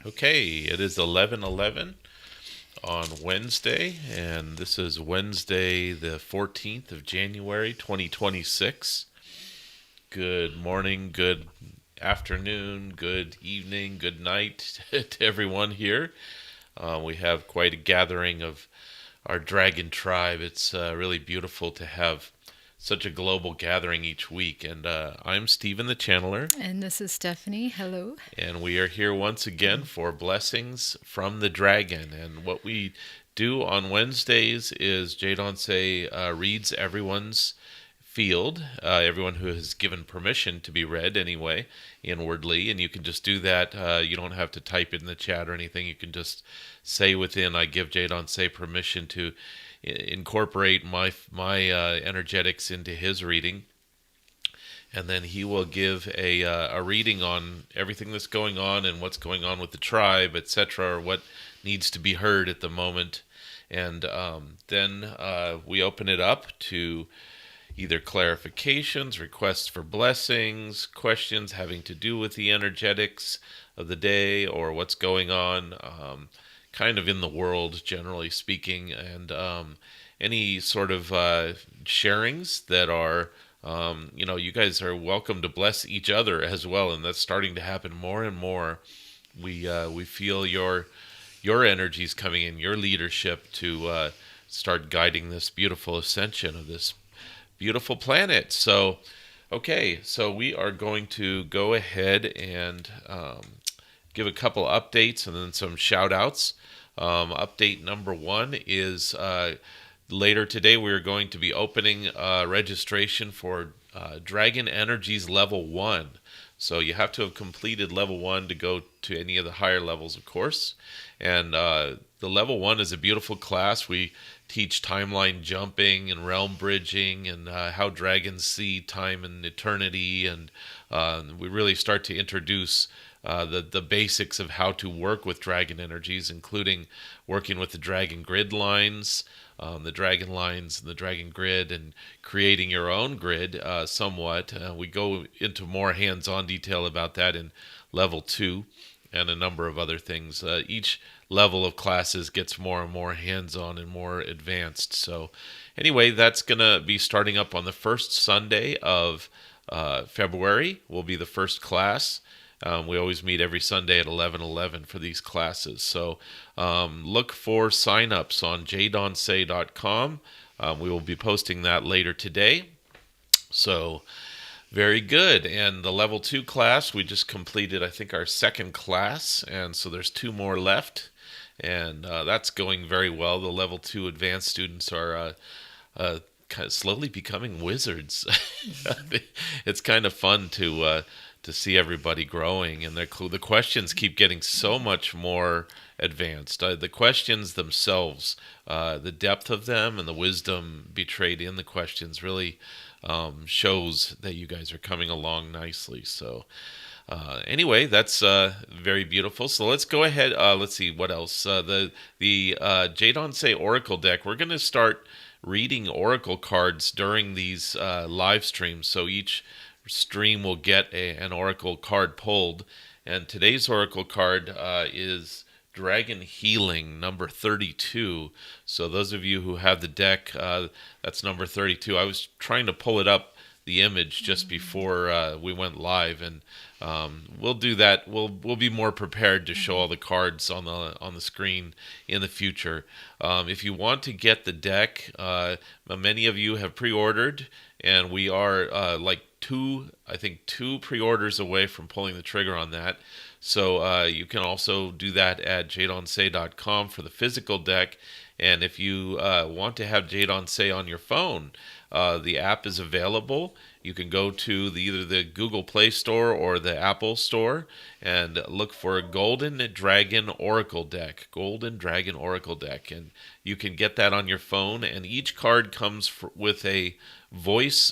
Okay, it is 11:11 on Wednesday, and this is Wednesday, the 14th of January, 2026. Good morning, good afternoon, good evening, good night to everyone here. We have quite a gathering of our dragon tribe. It's really beautiful to have such a global gathering each week. And I'm Stephen the Channeler, And this is Stephanie. Hello. and we are here once again for Blessings from the Dragon. And what we do on Wednesdays is Jadon Se reads everyone's field, everyone who has given permission to be read anyway, inwardly. And you can just do that. You don't have to type in the chat or anything. You can just say within, I give Jadon Se permission to incorporate my energetics into his reading, and then he will give a reading on everything that's going on and what's going on with the tribe, etc., or what needs to be heard at the moment. And then we open it up to either clarifications, requests for blessings, questions having to do with the energetics of the day or what's going on, kind of in the world, generally speaking, and any sort of sharings that are you guys are welcome to bless each other as well, and that's starting to happen more and more. We feel your energies coming in, your leadership to start guiding this beautiful ascension of this beautiful planet. So, okay, so we are going to go ahead and give a couple updates and then some shout outs. Update number one is later today we are going to be opening registration for Dragon Energies Level 1. So you have to have completed Level 1 to go to any of the higher levels, of course. And the Level 1 is a beautiful class. We teach timeline jumping and realm bridging and how dragons see time and eternity. And we really start to introduce the basics of how to work with dragon energies, including working with the dragon grid lines, the dragon lines, and the dragon grid, and creating your own grid somewhat. We go into more hands-on detail about that in level 2 and a number of other things. Each level of classes gets more and more hands-on and more advanced. So anyway, that's going to be starting up on the first Sunday of February will be the first class. We always meet every Sunday at 11:11 for these classes. So look for signups on jadonse.com. We will be posting that later today. So very good. And the level 2 class, we just completed, I think, our second class. And so there's 2 more left. And that's going very well. The level 2 advanced students are kind of slowly becoming wizards. It's kind of fun to see everybody growing, and the questions keep getting so much more advanced. The questions themselves, the depth of them and the wisdom betrayed in the questions really shows that you guys are coming along nicely. So anyway, that's very beautiful. So let's go ahead. Let's see what else. The Jadon Se Oracle deck. We're going to start reading Oracle cards during these live streams. So each stream will get an Oracle card pulled. And today's Oracle card is Dragon Healing, number 32. So those of you who have the deck, that's number 32. I was trying to pull it up, the image, just before we went live, and we'll do that. We'll be more prepared to show all the cards on the screen in the future. If you want to get the deck, many of you have pre-ordered, and we are like two pre-orders away from pulling the trigger on that. So you can also do that at jadonse.com for the physical deck. And if you want to have Jadon Se on your phone, the app is available. You can go to either the Google Play Store or the Apple Store and look for Golden Dragon Oracle Deck. Golden Dragon Oracle Deck. And you can get that on your phone. And each card comes with a voice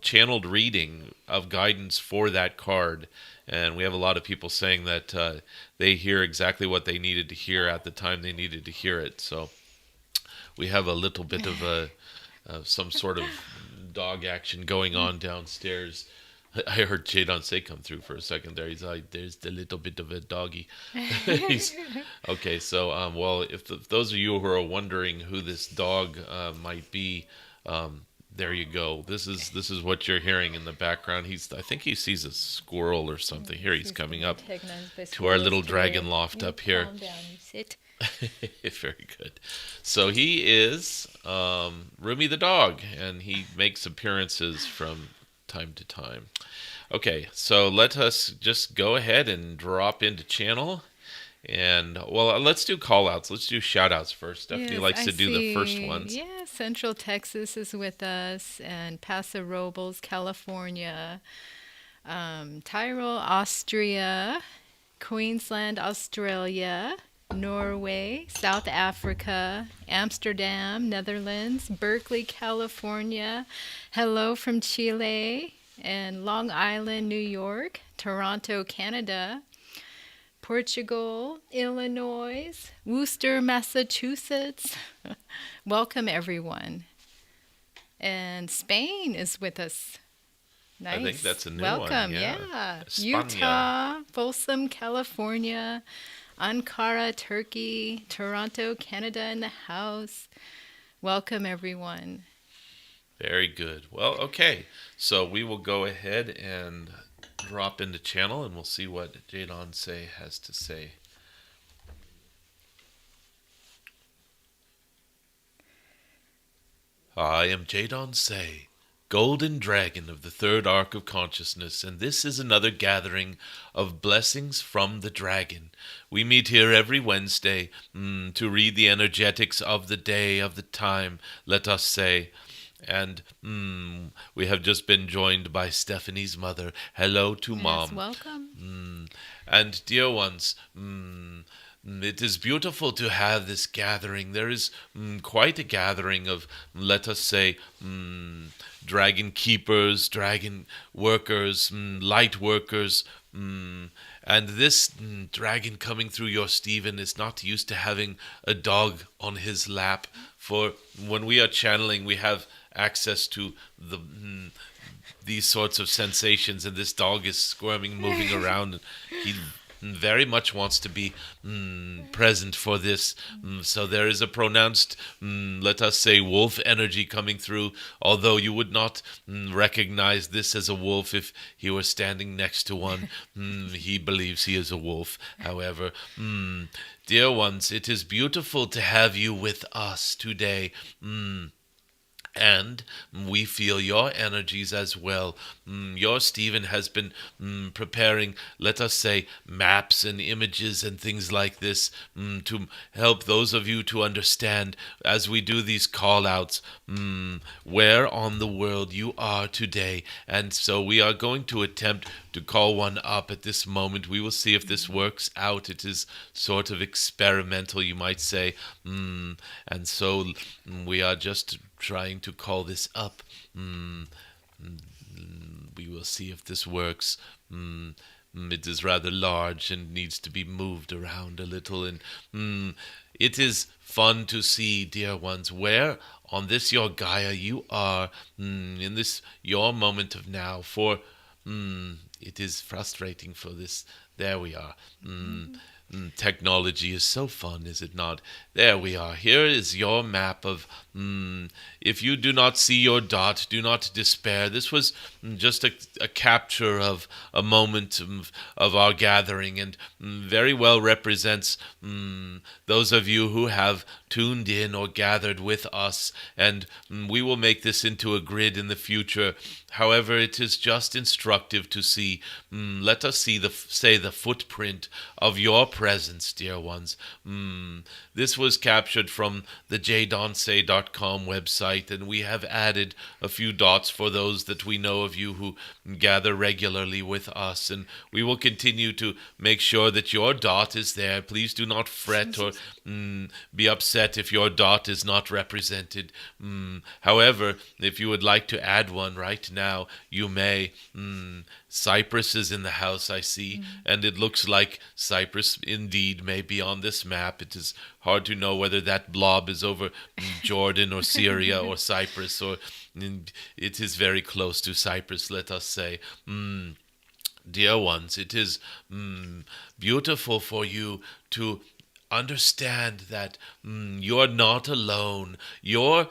channeled reading of guidance for that card. And we have a lot of people saying that they hear exactly what they needed to hear at the time they needed to hear it. So we have a little bit of some sort of dog action going on downstairs. I heard Jadon Se come through for a second there. He's like, "There's the little bit of a doggy." He's okay. So, well, if those of you who are wondering who this dog might be, there you go. This is what you're hearing in the background. I think he sees a squirrel or something. Here he's coming up to our little dragon loft up here. Calm down, you sit. Very good. So he is Rumi the dog, and he makes appearances from time to time. Okay, so let us just go ahead and drop into channel. And, well, let's do call-outs. Let's do shout-outs first. Stephanie Yes, likes I to do the first see. ones. Yeah, Central Texas is with us, and Paso Robles, California, Tyrol, Austria, Queensland, Australia, Norway, South Africa, Amsterdam, Netherlands, Berkeley, California. Hello from Chile, and Long Island, New York, Toronto, Canada, Portugal, Illinois, Worcester, Massachusetts. Welcome, everyone. And Spain is with us. Nice. I think that's a new Welcome, one. yeah. España. Utah, Folsom, California, Ankara, Turkey, Toronto, Canada in the house. Welcome, everyone. Very good. Well, okay. So we will go ahead and drop into channel, and we'll see what Jadon Se has to say. I am Jadon Se, Golden Dragon of the Third Arc of Consciousness, and this is another gathering of blessings from the dragon. We meet here every Wednesday to read the energetics of the day, of the time, let us say. And we have just been joined by Stephanie's mother. Hello to Mom. Yes, welcome. And dear ones, it is beautiful to have this gathering. There is quite a gathering of, let us say, dragon keepers, dragon workers, light workers. And this dragon coming through your Stephen is not used to having a dog on his lap. For when we are channeling, we have access to these sorts of sensations, and this dog is squirming, moving around, and he very much wants to be present for this. So there is a pronounced, let us say, wolf energy coming through, although you would not recognize this as a wolf if he were standing next to one. He believes he is a wolf, however. Dear ones, it is beautiful to have you with us today. And we feel your energies as well. Your Stephen has been preparing, let us say, maps and images and things like this to help those of you to understand as we do these call-outs where on the world you are today. And so we are going to attempt to call one up at this moment. We will see if this works out. It is sort of experimental, you might say. And so we are just trying to call this up. We will see if this works. It is rather large and needs to be moved around a little. And it is fun to see, dear ones, where on this your Gaia you are, in this your moment of now. For it is frustrating for this. There we are. Technology is so fun, is it not? There we are. Here is your map of, if you do not see your dot, do not despair. This was just a capture of a moment of our gathering, and very well represents those of you who have tuned in or gathered with us, and we will make this into a grid in the future. However, it is just instructive to see. Let us see the footprint of your presence, dear ones. This was captured from the jadonse.com website, and we have added a few dots for those that we know of you who gather regularly with us, and we will continue to make sure that your dot is there. Please do not fret or be upset if your dot is not represented. However, if you would like to add one right now, you may. Cyprus is in the house, I see, and it looks like Cyprus indeed may be on this map. It is hard to know whether that blob is over Jordan or Syria or Cyprus or it is very close to Cyprus, let us say. Dear ones, it is beautiful for you to understand that you're not alone. You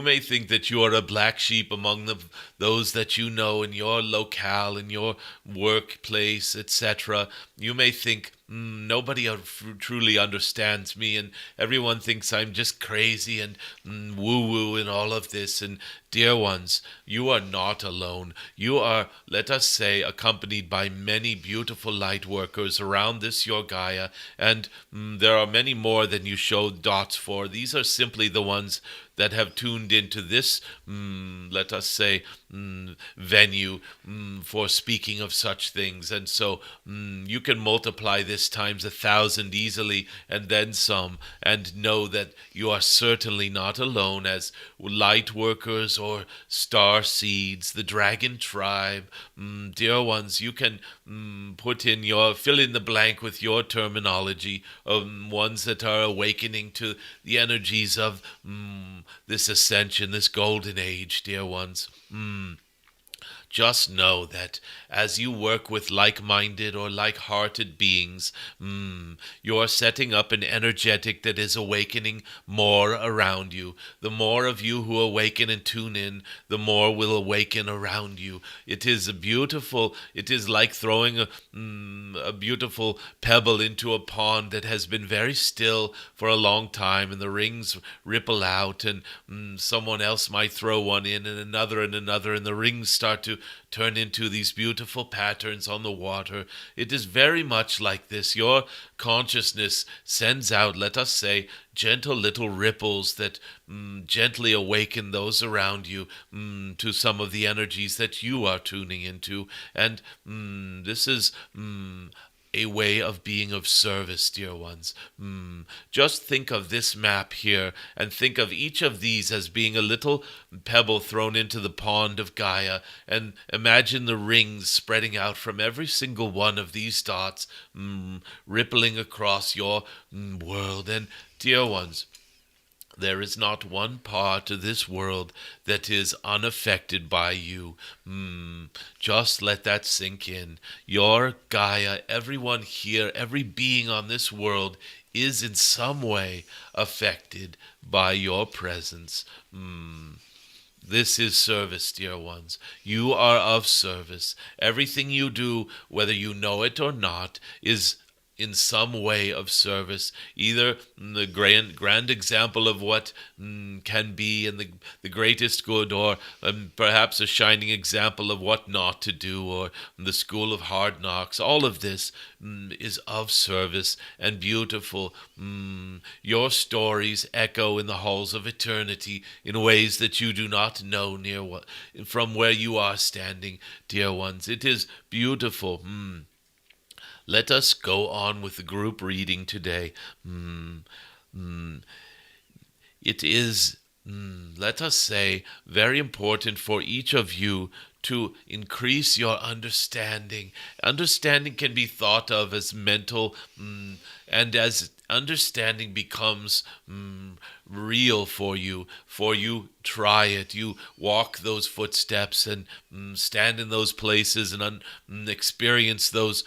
may think that you are a black sheep among those that you know in your locale, in your workplace, etc. You may think nobody truly understands me, and everyone thinks I'm just crazy and woo-woo and all of this. And dear ones, you are not alone. You are, let us say, accompanied by many beautiful light workers around this your Gaia, and there are many more than you show dots for. These are simply the ones that have tuned into this, let us say, venue for speaking of such things. And so you can multiply this times 1,000 easily and then some, and know that you are certainly not alone as light workers or star seeds, the dragon tribe. Dear ones, you can fill in the blank with your terminology of ones that are awakening to the energies of this ascension, this golden age, dear ones. Just know that as you work with like-minded or like-hearted beings, you are setting up an energetic that is awakening more around you. The more of you who awaken and tune in, the more will awaken around you. It is like throwing a beautiful pebble into a pond that has been very still for a long time, and the rings ripple out, and someone else might throw one in, and another, and the rings start to turn into these beautiful patterns on the water. It is very much like this. Your consciousness sends out, let us say, gentle little ripples that gently awaken those around you to some of the energies that you are tuning into. And this is a way of being of service, dear ones. Just think of this map here, and think of each of these as being a little pebble thrown into the pond of Gaia, and imagine the rings spreading out from every single one of these dots, rippling across your world. And dear ones, there is not one part of this world that is unaffected by you. Just let that sink in. Your Gaia, everyone here, every being on this world is in some way affected by your presence. This is service, dear ones. You are of service. Everything you do, whether you know it or not, is in some way of service, either the grand example of what can be and the greatest good, or perhaps a shining example of what not to do, or the school of hard knocks. All of this is of service and beautiful. Your stories echo in the halls of eternity in ways that you do not know from where you are standing, dear ones. It is beautiful. Let us go on with the group reading today. It is, let us say, very important for each of you to increase your understanding. Understanding can be thought of as mental, and as understanding becomes real for you try it. You walk those footsteps and stand in those places and experience those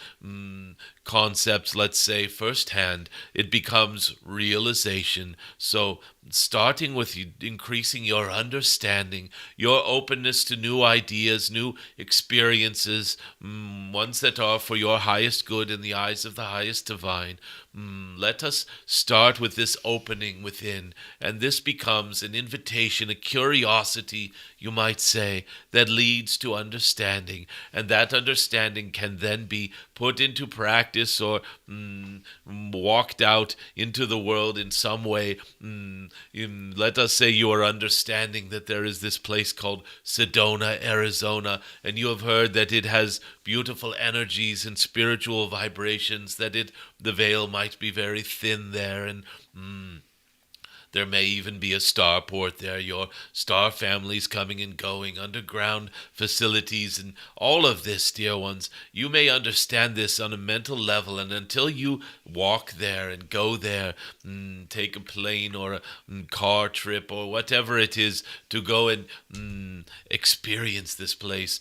concepts, let's say, firsthand. It becomes realization. So starting with increasing your understanding, your openness to new ideas, new experiences, ones that are for your highest good in the eyes of the highest divine. Let us start with this opening within, and this becomes an invitation, a curiosity, you might say, that leads to understanding, and that understanding can then be put into practice or walked out into the world in some way. Let us say you are understanding that there is this place called Sedona, Arizona, and you have heard that it has beautiful energies and spiritual vibrations, that the veil might be very thin there, and There may even be a starport there. Your star families coming and going, underground facilities, and all of this, dear ones. You may understand this on a mental level, and until you walk there and go there, take a plane or a car trip or whatever it is to go and experience this place,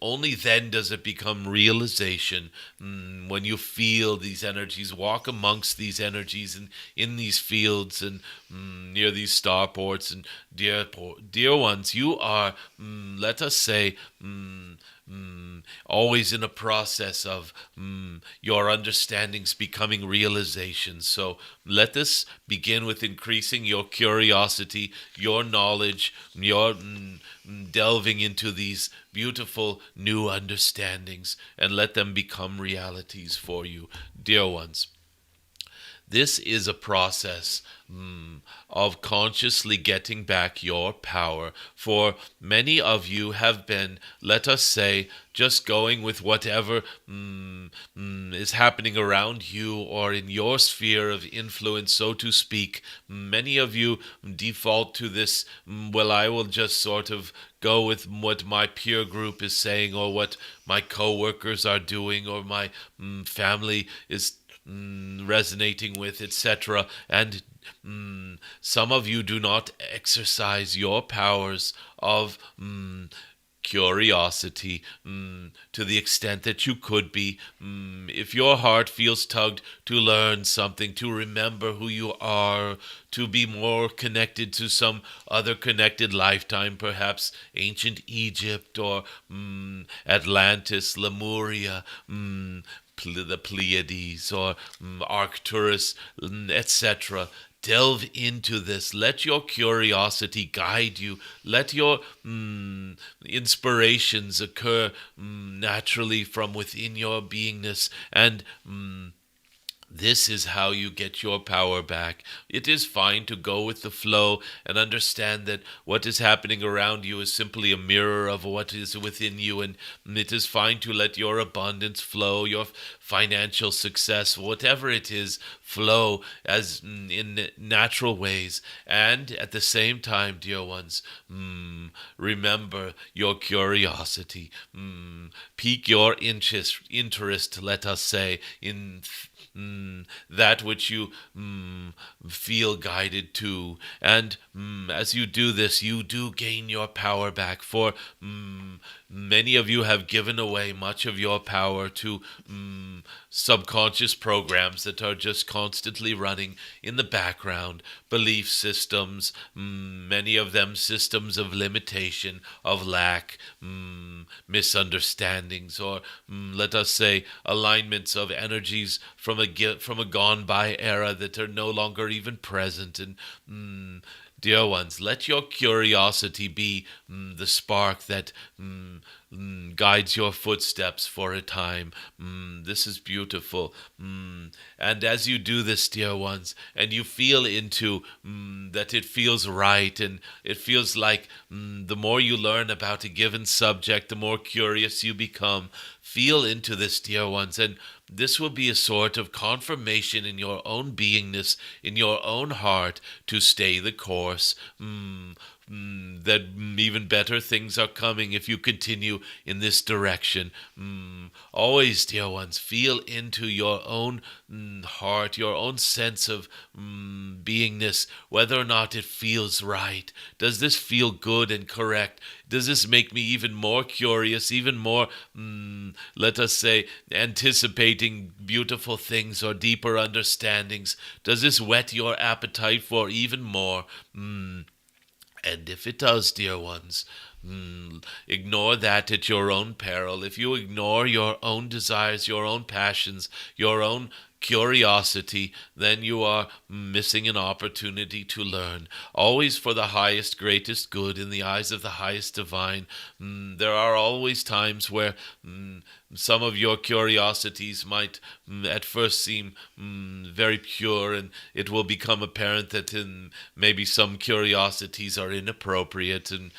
only then does it become realization. When you feel these energies, walk amongst these energies and in these fields and near these starports and dear ones, you are, let us say, always in a process of your understandings becoming realizations. So let this begin with increasing your curiosity, your knowledge, your delving into these beautiful new understandings, and let them become realities for you, dear ones. This is a process of consciously getting back your power. For many of you have been, let us say, just going with whatever is happening around you or in your sphere of influence, so to speak. Many of you default to this, well, I will just sort of go with what my peer group is saying or what my coworkers are doing or my family is resonating with, etc. And some of you do not exercise your powers of curiosity to the extent that you could be. If your heart feels tugged to learn something, to remember who you are, to be more connected to some other connected lifetime, perhaps ancient Egypt or Atlantis, Lemuria, the Pleiades or Arcturus, etc. Delve into this. Let your curiosity guide you. Let your inspirations occur naturally from within your beingness. And this is how you get your power back. It is fine to go with the flow and understand that what is happening around you is simply a mirror of what is within you. And it is fine to let your abundance flow, your financial success, whatever it is, flow as in natural ways. And at the same time, dear ones, remember your curiosity. Pique your interest, let us say, in that which you feel guided to. And as you do this, you do gain your power back. For many of you have given away much of your power to subconscious programs that are just constantly running in the background. Belief systems, many of them systems of limitation, of lack, misunderstandings, or let us say alignments of energies from a gone by era that are no longer even present. And dear ones, let your curiosity be the spark that guides your footsteps for a time. This is beautiful. And as you do this, dear ones, and you feel into that it feels right, and it feels like the more you learn about a given subject, the more curious you become. Feel into this, dear ones, and this will be a sort of confirmation in your own beingness, in your own heart, to stay the course. That even better things are coming if you continue in this direction. Always, dear ones, feel into your own heart, your own sense of beingness, whether or not it feels right. Does this feel good and correct? Does this make me even more curious, even more, let us say, anticipating beautiful things or deeper understandings? Does this whet your appetite for even more? And if it does, dear ones, ignore that at your own peril. If you ignore your own desires, your own passions, your own curiosity, then you are missing an opportunity to learn. Always for the highest, greatest good in the eyes of the highest divine. There are always times where some of your curiosities might at first seem very pure, and it will become apparent that maybe some curiosities are inappropriate, and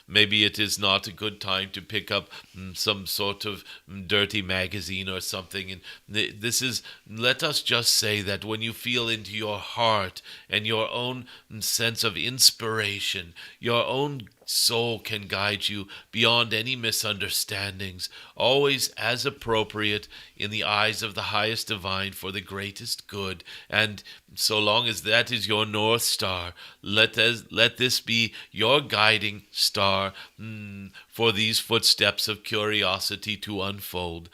maybe it is not a good time to pick up some sort of dirty magazine or something. And this is, let us just say that when you feel into your heart and your own sense of inspiration, your own soul can guide you beyond any misunderstandings, always as appropriate in the eyes of the highest divine for the greatest good. And so long as that is your North Star, let this be your guiding star for these footsteps of curiosity to unfold.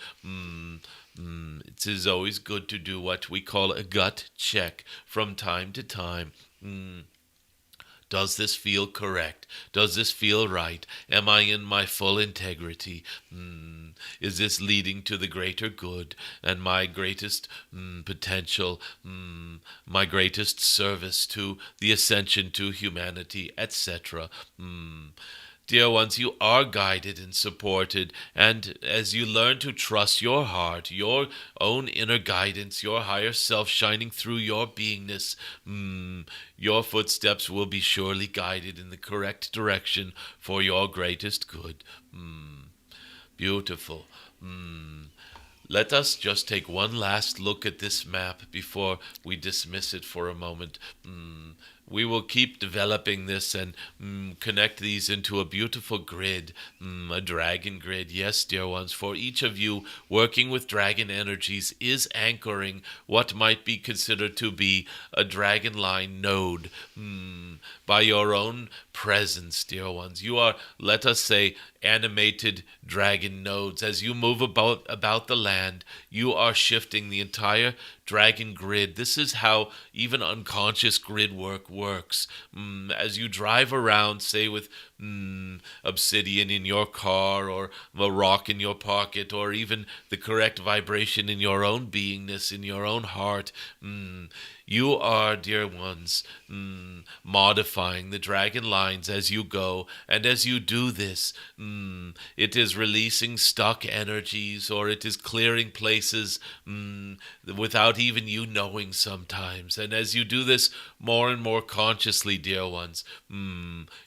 It is always good to do what we call a gut check from time to time. Does this feel correct? Does this feel right? Am I in my full integrity? Is this leading to the greater good and my greatest potential, my greatest service to the ascension to humanity, etc.? Dear ones, you are guided and supported, and as you learn to trust your heart, your own inner guidance, your higher self shining through your beingness, your footsteps will be surely guided in the correct direction for your greatest good. Beautiful. Let us just take one last look at this map before we dismiss it for a moment. We will keep developing this and connect these into a beautiful grid, a dragon grid. Yes, dear ones, for each of you working with dragon energies is anchoring what might be considered to be a dragon line node by your own presence, dear ones. You are, let us say, animated dragon nodes. As you move about the land, you are shifting the entire dragon grid. This is how even unconscious grid work works. As you drive around, say with obsidian in your car, or a rock in your pocket, or even the correct vibration in your own beingness, in your own heart, you are, dear ones, modifying the dragon lines as you go. And as you do this, it is releasing stuck energies, or it is clearing places without even you knowing sometimes. And as you do this more and more consciously, dear ones,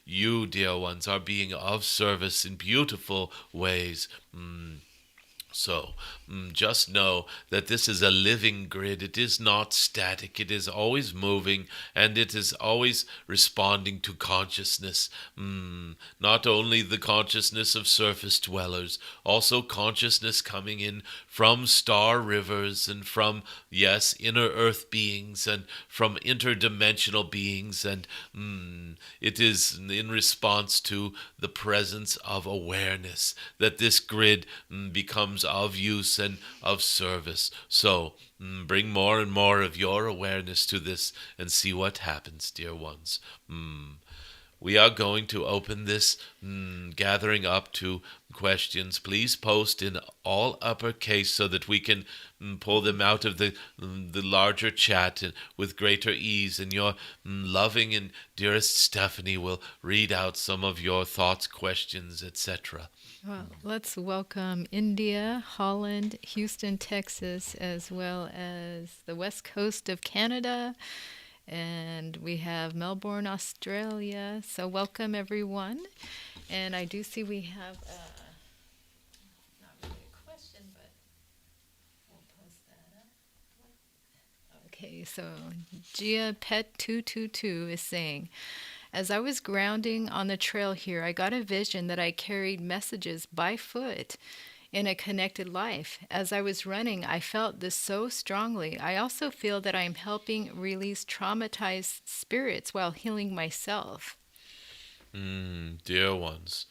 you, dear ones, are being of service in beautiful ways. So, just know that this is a living grid. It is not static. It is always moving, and it is always responding to consciousness. Not only the consciousness of surface dwellers, also consciousness coming in from star rivers and from, yes, inner earth beings and from interdimensional beings. And it is in response to the presence of awareness that this grid becomes of use and of service. So bring more and more of your awareness to this and see what happens, dear ones. We are going to open this gathering up to questions. Please post in all uppercase so that we can pull them out of the larger chat with greater ease. And your loving and dearest Stephanie will read out some of your thoughts, questions, etc. Well, let's welcome India, Holland, Houston, Texas, as well as the west coast of Canada. And we have Melbourne, Australia. So welcome, everyone. And I do see we have not really a question, but we'll post that up. Okay, so Gia Pet 222 is saying, as I was grounding on the trail here, I got a vision that I carried messages by foot in a connected life. As I was running, I felt this so strongly. I also feel that I am helping release traumatized spirits while healing myself. Dear ones,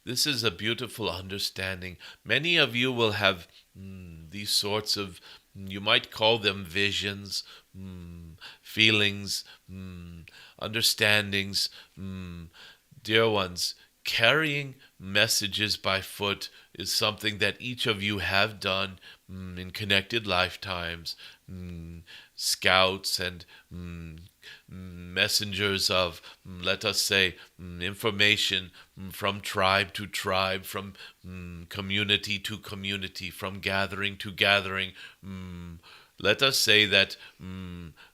this is a beautiful understanding. Many of you will have these sorts of, you might call them visions, feelings, understandings. Dear ones, carrying messages by foot is something that each of you have done in connected lifetimes. Scouts and messengers of, let us say, information from tribe to tribe, from community to community, from gathering to gathering. Let us say that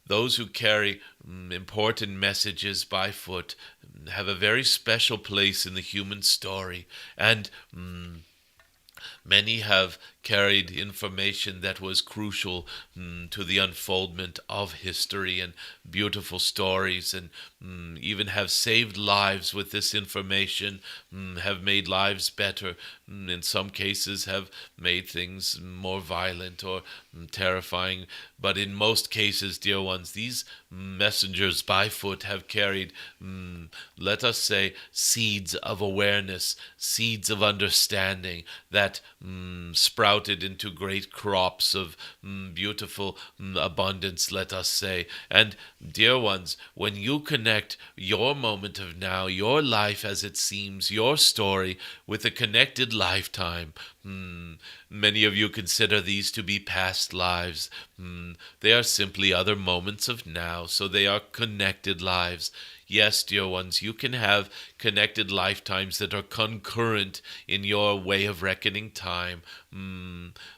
those who carry important messages by foot have a very special place in the human story, and many have carried information that was crucial to the unfoldment of history and beautiful stories, and even have saved lives with this information, have made lives better, in some cases have made things more violent or terrifying. But in most cases, dear ones, these messengers by foot have carried, let us say, seeds of awareness, seeds of understanding that sprouted into great crops of beautiful abundance, let us say. And dear ones, when you connect your moment of now, your life as it seems, your story, with a connected lifetime, many of you consider these to be past lives. They are simply other moments of now, so they are connected lives. Yes, dear ones, you can have connected lifetimes that are concurrent in your way of reckoning time.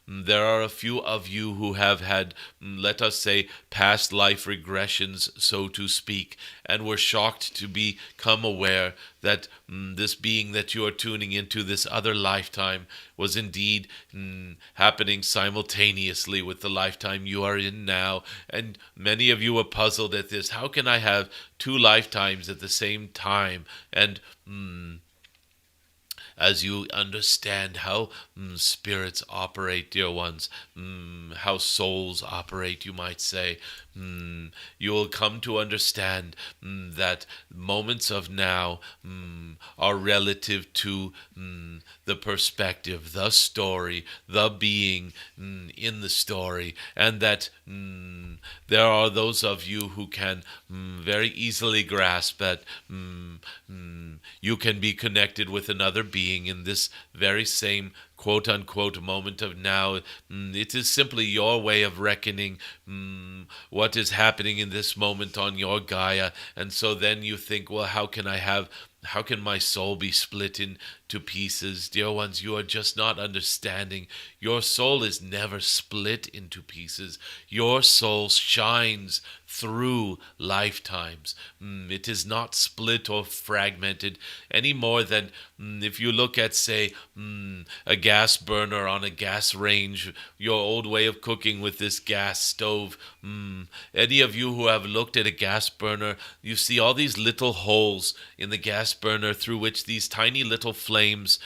There are a few of you who have had, let us say, past life regressions, so to speak, and were shocked to become aware that this being that you are tuning into, this other lifetime, was indeed happening simultaneously with the lifetime you are in now. And many of you were puzzled at this. How can I have two lifetimes at the same time? And as you understand how spirits operate, dear ones, how souls operate, you might say, you will come to understand that moments of now are relative to the perspective, the story, the being in the story, and that there are those of you who can very easily grasp that you can be connected with another being in this very same quote-unquote moment of now. It is simply your way of reckoning what is happening in this moment on your Gaia. And so then you think, well, how can my soul be split into pieces? Dear ones, you are just not understanding. Your soul is never split into pieces. Your soul shines through lifetimes. It is not split or fragmented any more than if you look at, say, a gas burner on a gas range, your old way of cooking with this gas stove. Any of you who have looked at a gas burner, you see all these little holes in the gas burner through which these tiny little flames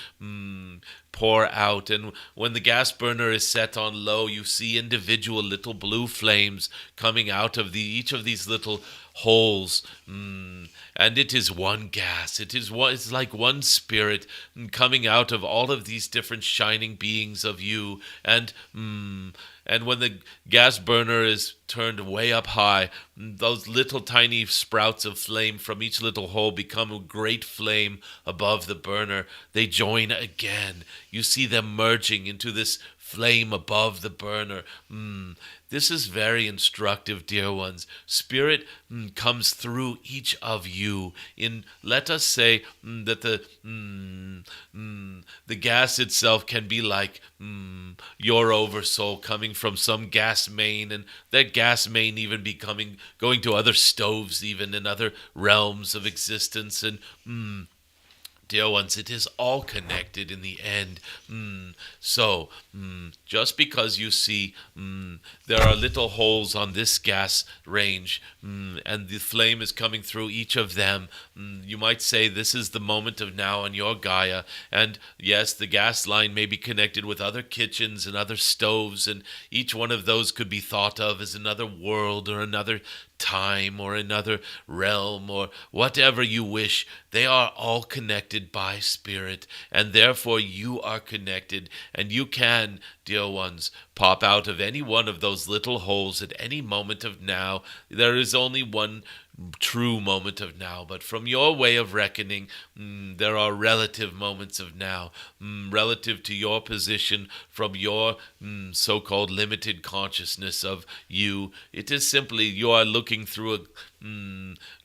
pour out. And when the gas burner is set on low, you see individual little blue flames coming out of each of these little holes. And it is one gas. It's like one spirit coming out of all of these different shining beings of you. And when the gas burner is turned way up high, those little tiny sprouts of flame from each little hole become a great flame above the burner. They join again. You see them merging into this flame above the burner. This is very instructive, dear ones. Spirit comes through each of you. Let us say that the gas itself can be like your oversoul coming from some gas main, and that gas main even going to other stoves, even in other realms of existence. And dear ones, it is all connected in the end. So, just because you see there are little holes on this gas range, and the flame is coming through each of them, you might say this is the moment of now on your Gaia. And yes, the gas line may be connected with other kitchens and other stoves, and each one of those could be thought of as another world or another time or another realm or whatever you wish. They are all connected by spirit, and therefore you are connected, and you can, dear ones, pop out of any one of those little holes at any moment of now. There is only one true moment of now, but from your way of reckoning, there are relative moments of now, relative to your position from your so-called limited consciousness of you. It is simply you are looking through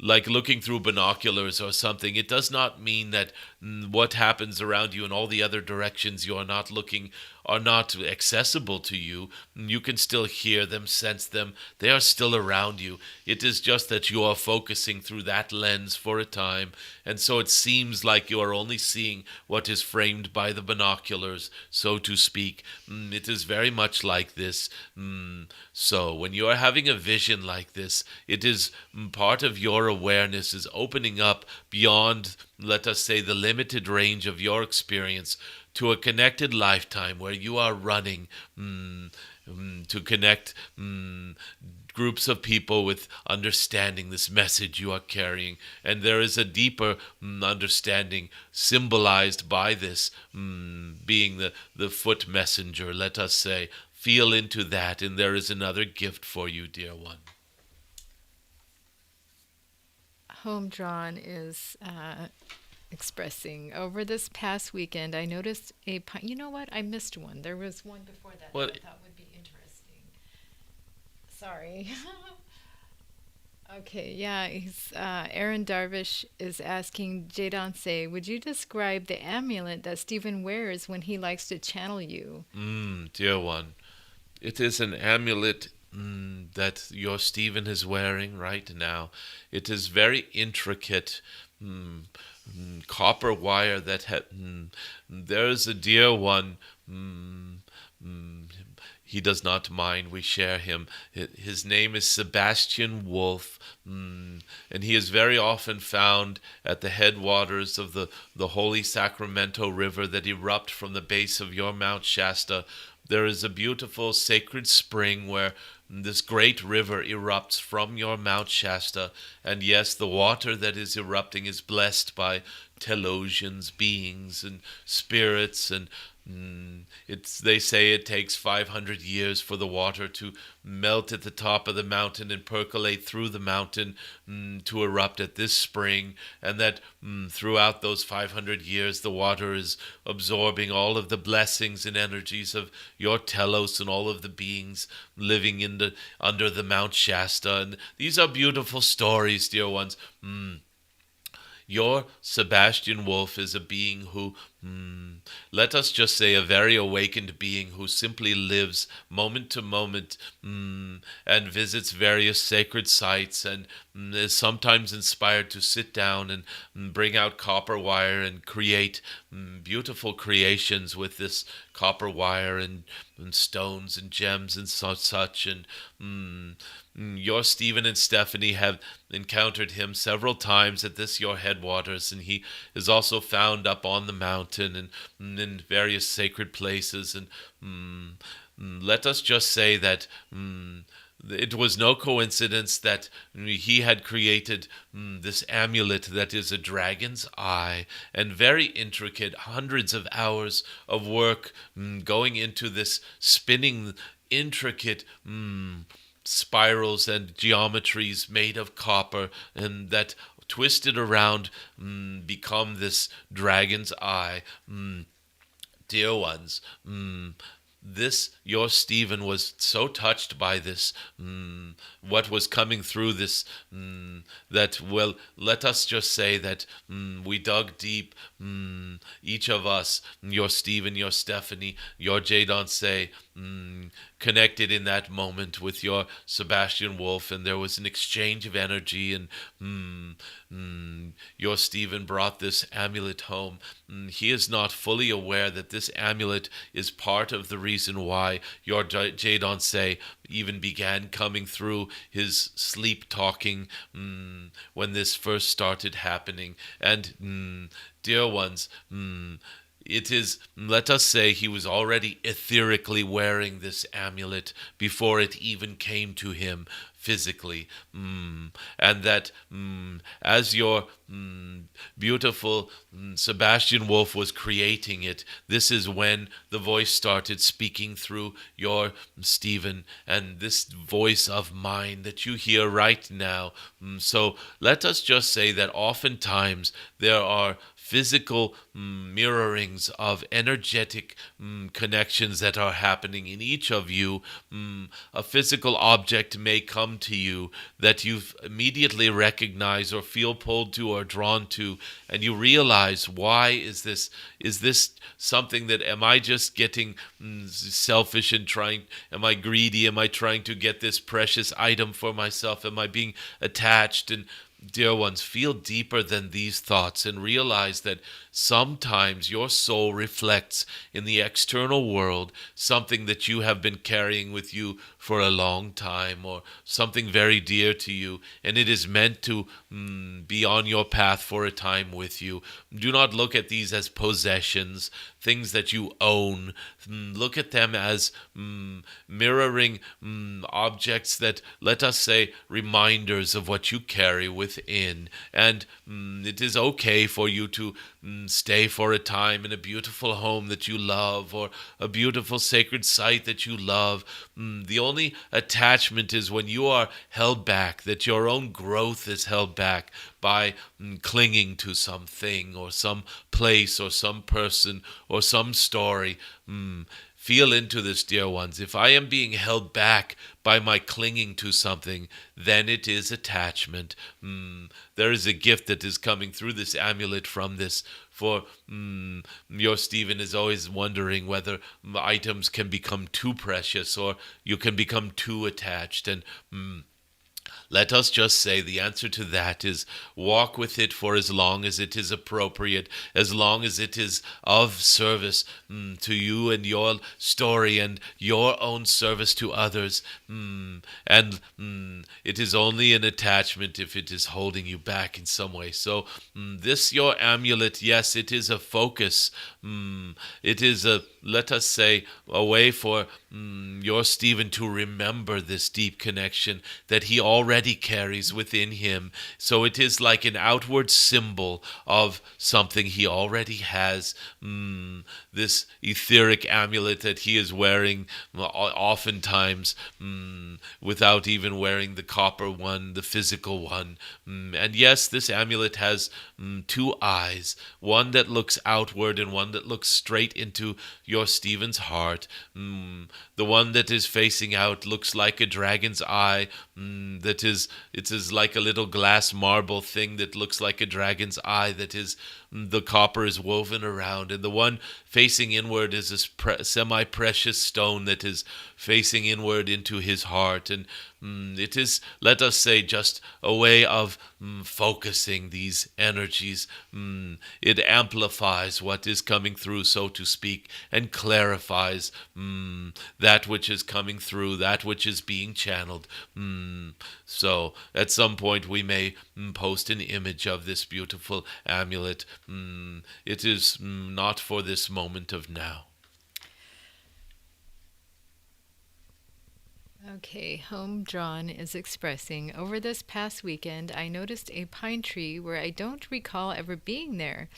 like looking through binoculars or something. It does not mean that what happens around you in all the other directions you are not looking are not accessible to you. You can still hear them, sense them. They are still around you. It is just that you are focusing through that lens for a time, and so it seems like you are only seeing what is framed by the binoculars, so to speak. It is very much like this. So when you are having a vision like this, it is part of your awareness is opening up beyond, let us say, the limited range of your experience to a connected lifetime where you are running to connect groups of people with understanding this message you are carrying. And there is a deeper understanding symbolized by this being the foot messenger, let us say. Feel into that, and there is another gift for you, dear one. Home Drawn is expressing over this past weekend. I noticed you know what? I missed one. There was one before that Well, that I thought would be interesting. Sorry. Okay, yeah, Aaron Darvish is asking Jadon Se, would you describe the amulet that Stephen wears when he likes to channel you? Dear one, it is an amulet that your Stephen is wearing right now. It is very intricate. Copper wire that there's a dear one. He does not mind. We share him. His name is Sebastian Wolf, and he is very often found at the headwaters of the holy Sacramento River that erupt from the base of your Mount Shasta. There is a beautiful sacred spring where this great river erupts from your Mount Shasta. And yes, the water that is erupting is blessed by Telosians, beings, and spirits. And they say it takes 500 years for the water to melt at the top of the mountain and percolate through the mountain to erupt at this spring, and that throughout those 500 years the water is absorbing all of the blessings and energies of your Telos and all of the beings living under the Mount Shasta. And these are beautiful stories, dear ones. Your Sebastian Wolf is a being who, let us just say, a very awakened being who simply lives moment to moment and visits various sacred sites and is sometimes inspired to sit down and bring out copper wire and create beautiful creations with this copper wire and stones and gems and such. And your Stephen and Stephanie have encountered him several times at this your headwaters, and he is also found up on the mountain and in various sacred places. And let us just say that it was no coincidence that he had created this amulet that is a dragon's eye, and very intricate, hundreds of hours of work going into this spinning intricate spirals and geometries made of copper, and that twisted around become this dragon's eye. Dear ones, this, your Stephen was so touched by this, what was coming through this, that, well, let us just say that we dug deep, each of us, your Stephen, your Stephanie, your Jadon Se, connected in that moment with your Sebastian Wolf, and there was an exchange of energy, and your Stephen brought this amulet home. He is not fully aware that this amulet is part of the reason why your Jadon Se even began coming through his sleep talking when this first started happening. And dear ones, it is, let us say, he was already etherically wearing this amulet before it even came to him physically. And that as your beautiful Sebastian Wolf was creating it, this is when the voice started speaking through your Stephen, and this voice of mine that you hear right now. So let us just say that oftentimes there are physical mirrorings of energetic connections that are happening in each of you. A physical object may come to you that you immediately recognize or feel pulled to or drawn to, and you realize, why is this? Is this something that, am I just getting selfish and trying, am I greedy? Am I trying to get this precious item for myself? Am I being attached? And dear ones, feel deeper than these thoughts and realize that sometimes your soul reflects in the external world something that you have been carrying with you for a long time, or something very dear to you, and it is meant to be on your path for a time with you. Do not look at these as possessions, things that you own. Look at them as mirroring objects that, let us say, reminders of what you carry within. And it is okay for you to stay for a time in a beautiful home that you love, or a beautiful sacred site that you love. The only attachment is when you are held back, that your own growth is held back by clinging to something or some place or some person or some story. Feel into this, dear ones. If I am being held back by my clinging to something, then it is attachment. There is a gift that is coming through this amulet from this. For your Stephen is always wondering whether items can become too precious or you can become too attached. And let us just say the answer to that is walk with it for as long as it is appropriate, as long as it is of service to you and your story and your own service to others. And it is only an attachment if it is holding you back in some way. So this, your amulet, yes, it is a focus. It is a, let us say, a way for your Stephen to remember this deep connection that he already carries within him. So it is like an outward symbol of something he already has. This etheric amulet that he is wearing oftentimes without even wearing the copper one, the physical one. And yes, this amulet has two eyes, one that looks outward and one that looks straight into your Stephen's heart. The one that is facing out looks like a dragon's eye. It is like a little glass marble thing that looks like a dragon's eye that is, the copper is woven around. And the one facing inward is a semi-precious stone that is facing inward into his heart. And it is, let us say, just a way of focusing these energies. It amplifies what is coming through, so to speak, and clarifies that which is coming through, that which is being channeled. So at some point we may post an image of this beautiful amulet. It is not for this moment of now. Okay, Home Drawn is expressing, over this past weekend, I noticed a pine tree where I don't recall ever being there.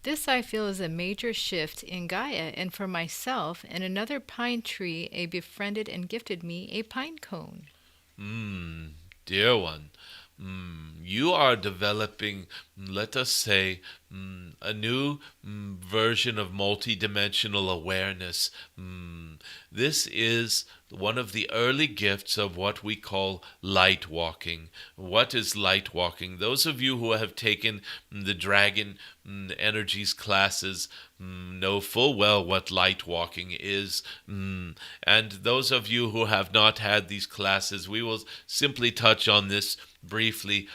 This I feel is a major shift in Gaia, and for myself and another pine tree, a befriended and gifted me a pine cone. Dear one, you are developing, let us say, a new version of multidimensional awareness. This is one of the early gifts of what we call light walking. What is light walking? Those of you who have taken the Dragon Energies classes know full well what light walking is. And those of you who have not had these classes, we will simply touch on this briefly.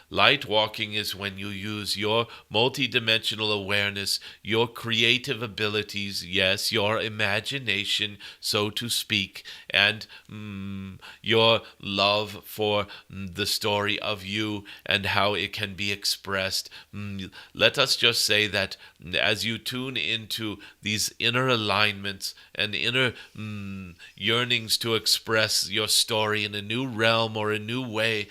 Light walking is when you use your multidimensional awareness, your creative abilities, yes, your imagination, so to speak, and your love for the story of you and how it can be expressed. Let us just say that as you tune into these inner alignments and inner yearnings to express your story in a new realm or a new way,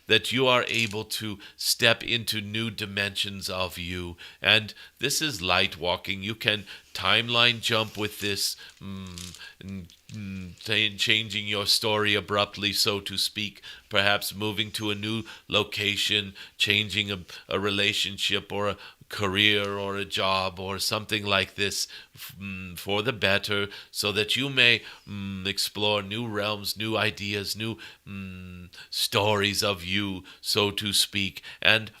that you are able to step into new dimensions of you. And this is light walking. You can timeline jump with this, changing your story abruptly, so to speak, perhaps moving to a new location, changing a relationship or a career or a job or something like this for the better, so that you may explore new realms, new ideas, new stories of you, so to speak. And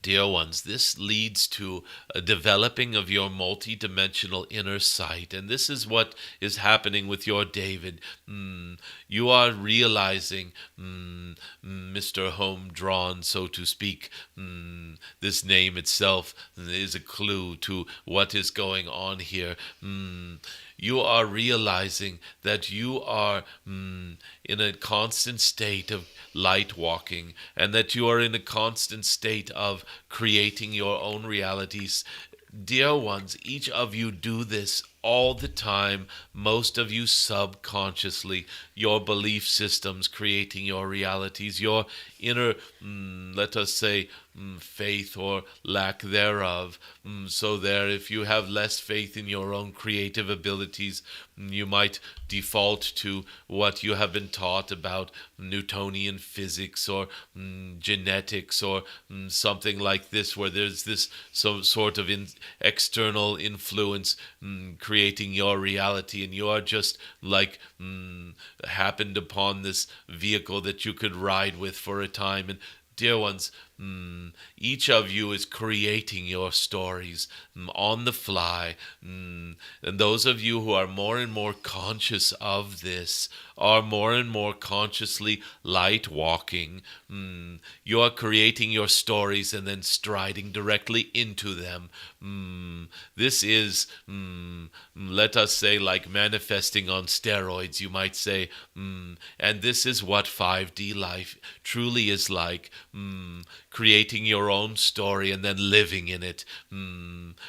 dear ones, this leads to a developing of your multidimensional inner sight. And this is what is happening with your David. You are realizing, Mr. Home Drawn, so to speak, this name itself is a clue to what is going on here. You are realizing that you are in a constant state of light walking, and that you are in a constant state of creating your own realities. Dear ones, each of you do this all the time, most of you subconsciously, your belief systems creating your realities, your inner, let us say, faith or lack thereof. So there, if you have less faith in your own creative abilities, you might default to what you have been taught about Newtonian physics or genetics or something like this, where there's this some sort of external influence creating your reality, and you are just like happened upon this vehicle that you could ride with for a time. And dear ones, each of you is creating your stories on the fly. And those of you who are more and more conscious of this are more and more consciously light walking. You are creating your stories and then striding directly into them. This is, let us say, like manifesting on steroids, you might say. And this is what 5D life truly is like. Creating your own story and then living in it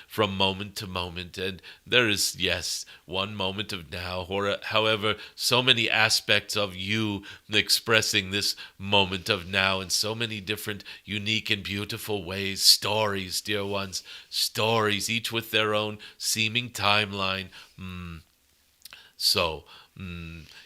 from moment to moment. And there is, yes, one moment of now, or however, so many aspects of you expressing this moment of now in so many different unique and beautiful ways. Stories, dear ones, stories, each with their own seeming timeline. So,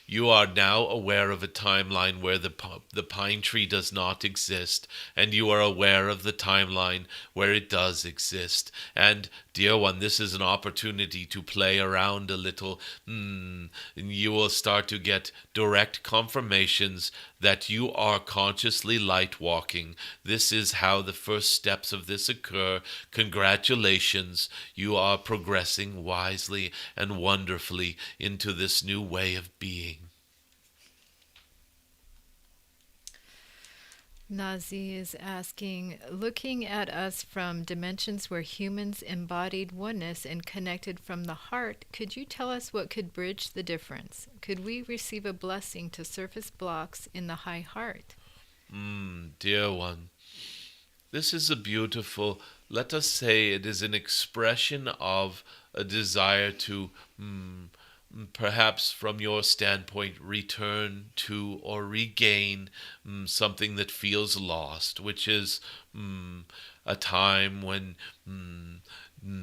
you are now aware of a timeline where the pine tree does not exist, and you are aware of the timeline where it does exist. And, dear one, this is an opportunity to play around a little. You will start to get direct confirmations that you are consciously light walking. This is how the first steps of this occur. Congratulations, you are progressing wisely and wonderfully into this new way of being. Nazi is asking, looking at us from dimensions where humans embodied oneness and connected from the heart, could you tell us what could bridge the difference? Could we receive a blessing to surface blocks in the high heart? Dear one, this is a beautiful, let us say it is an expression of a desire to perhaps from your standpoint, return to or regain something that feels lost, which is a time when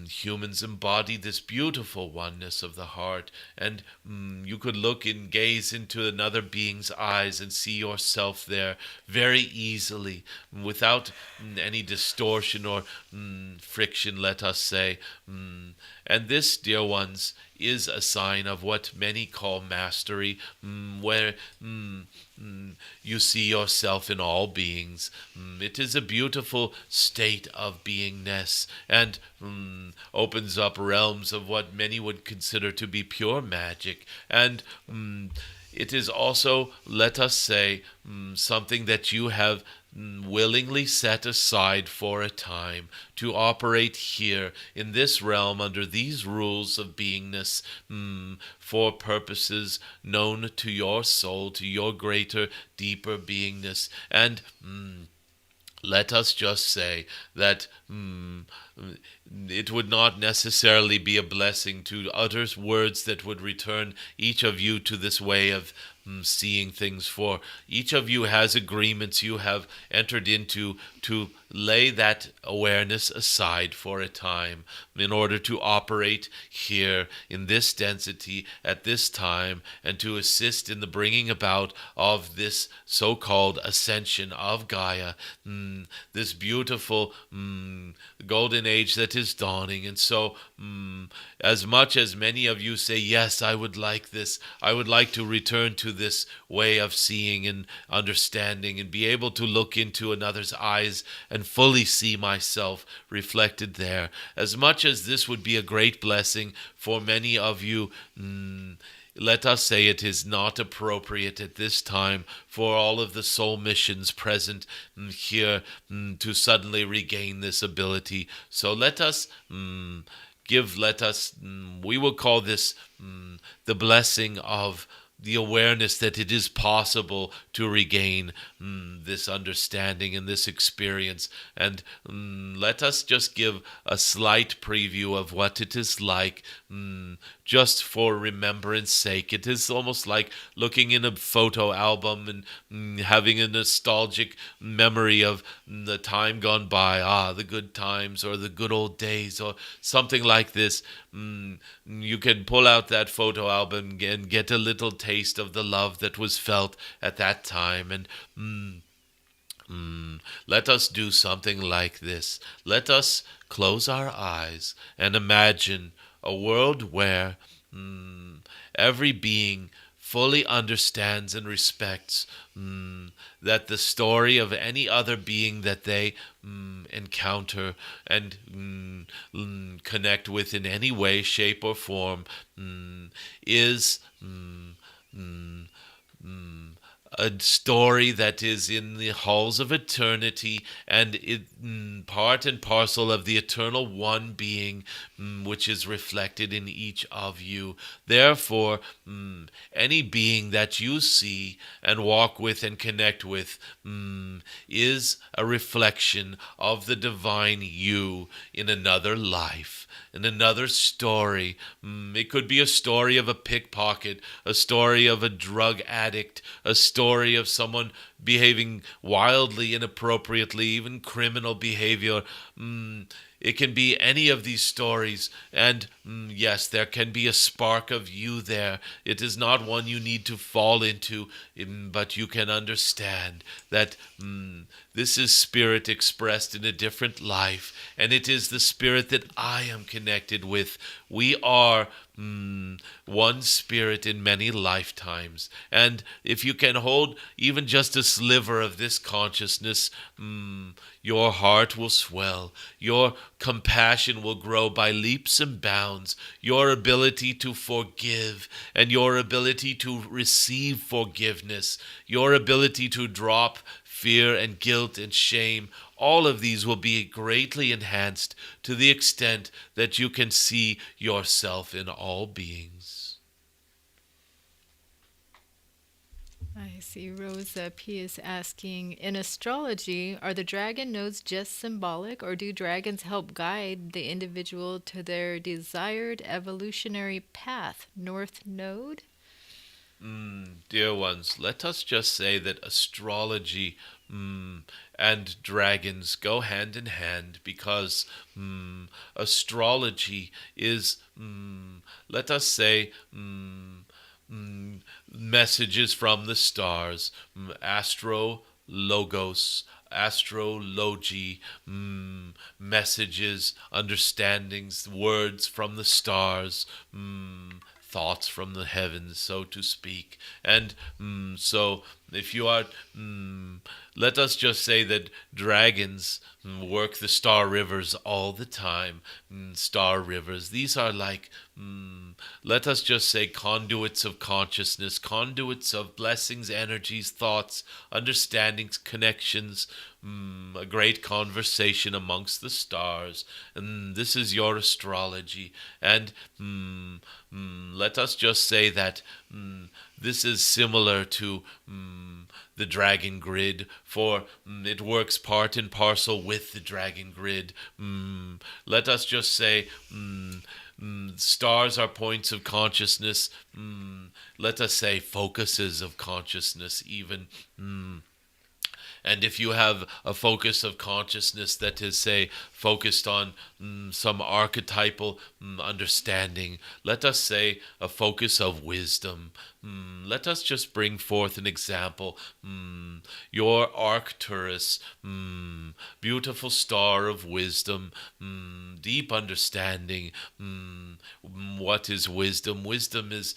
humans embody this beautiful oneness of the heart, and you could look and gaze into another being's eyes and see yourself there very easily, without any distortion or friction, let us say. And this, dear ones, is a sign of what many call mastery, where you see yourself in all beings. It is a beautiful state of beingness, and opens up realms of what many would consider to be pure magic. And it is also, let us say, something that you have willingly set aside for a time to operate here in this realm under these rules of beingness, for purposes known to your soul, to your greater, deeper beingness. And let us just say that it would not necessarily be a blessing to utter words that would return each of you to this way of seeing things, for each of you has agreements you have entered into to lay that awareness aside for a time in order to operate here in this density at this time and to assist in the bringing about of this so-called ascension of Gaia, this beautiful golden age that is dawning. And so as much as many of you say, yes, I would like this, I would like to return to this way of seeing and understanding and be able to look into another's eyes and fully see myself reflected there. As much as this would be a great blessing for many of you, let us say it is not appropriate at this time for all of the soul missions present here to suddenly regain this ability. So let us we will call this the blessing of the awareness that it is possible to regain this understanding and this experience. And let us just give a slight preview of what it is like, just for remembrance sake. It is almost like looking in a photo album and having a nostalgic memory of the time gone by, the good times or the good old days or something like this. You can pull out that photo album and get a little taste of the love that was felt at that time. And let us do something like this. Let us close our eyes and imagine a world where every being fully understands and respects that the story of any other being that they encounter and connect with in any way, shape, or form is a story that is in the halls of eternity and part and parcel of the eternal one being, which is reflected in each of you. Therefore, any being that you see and walk with and connect with is a reflection of the divine you in another life, in another story. It could be a story of a pickpocket, a story of a drug addict, a story of someone behaving wildly, inappropriately, even criminal behavior. It can be any of these stories, and yes, there can be a spark of you there. It is not one you need to fall into, but you can understand that this is spirit expressed in a different life, and it is the spirit that I am connected with. We are one spirit in many lifetimes, and if you can hold even just a sliver of this consciousness, your heart will swell, your compassion will grow by leaps and bounds, your ability to forgive and your ability to receive forgiveness, your ability to drop fear and guilt and shame, all of these will be greatly enhanced to the extent that you can see yourself in all beings. I see Rosa P. is asking, in astrology, are the dragon nodes just symbolic, or do dragons help guide the individual to their desired evolutionary path? North Node? Dear ones, let us just say that astrology and dragons go hand in hand, because astrology is, let us say, messages from the stars, astrologos, astrology, messages, understandings, words from the stars, thoughts from the heavens, so to speak. And so if you are, let us just say that dragons work the star rivers all the time. Star rivers. These are like, let us just say, conduits of consciousness, conduits of blessings, energies, thoughts, understandings, connections, a great conversation amongst the stars. And this is your astrology. And let us just say that this is similar to the dragon grid, for it works part and parcel with the dragon grid. Let us just say stars are points of consciousness. Let us say focuses of consciousness, even. And if you have a focus of consciousness that is, say, focused on some archetypal understanding, let us say a focus of wisdom. Let us just bring forth an example. Your Arcturus, beautiful star of wisdom, deep understanding. What is wisdom? Wisdom is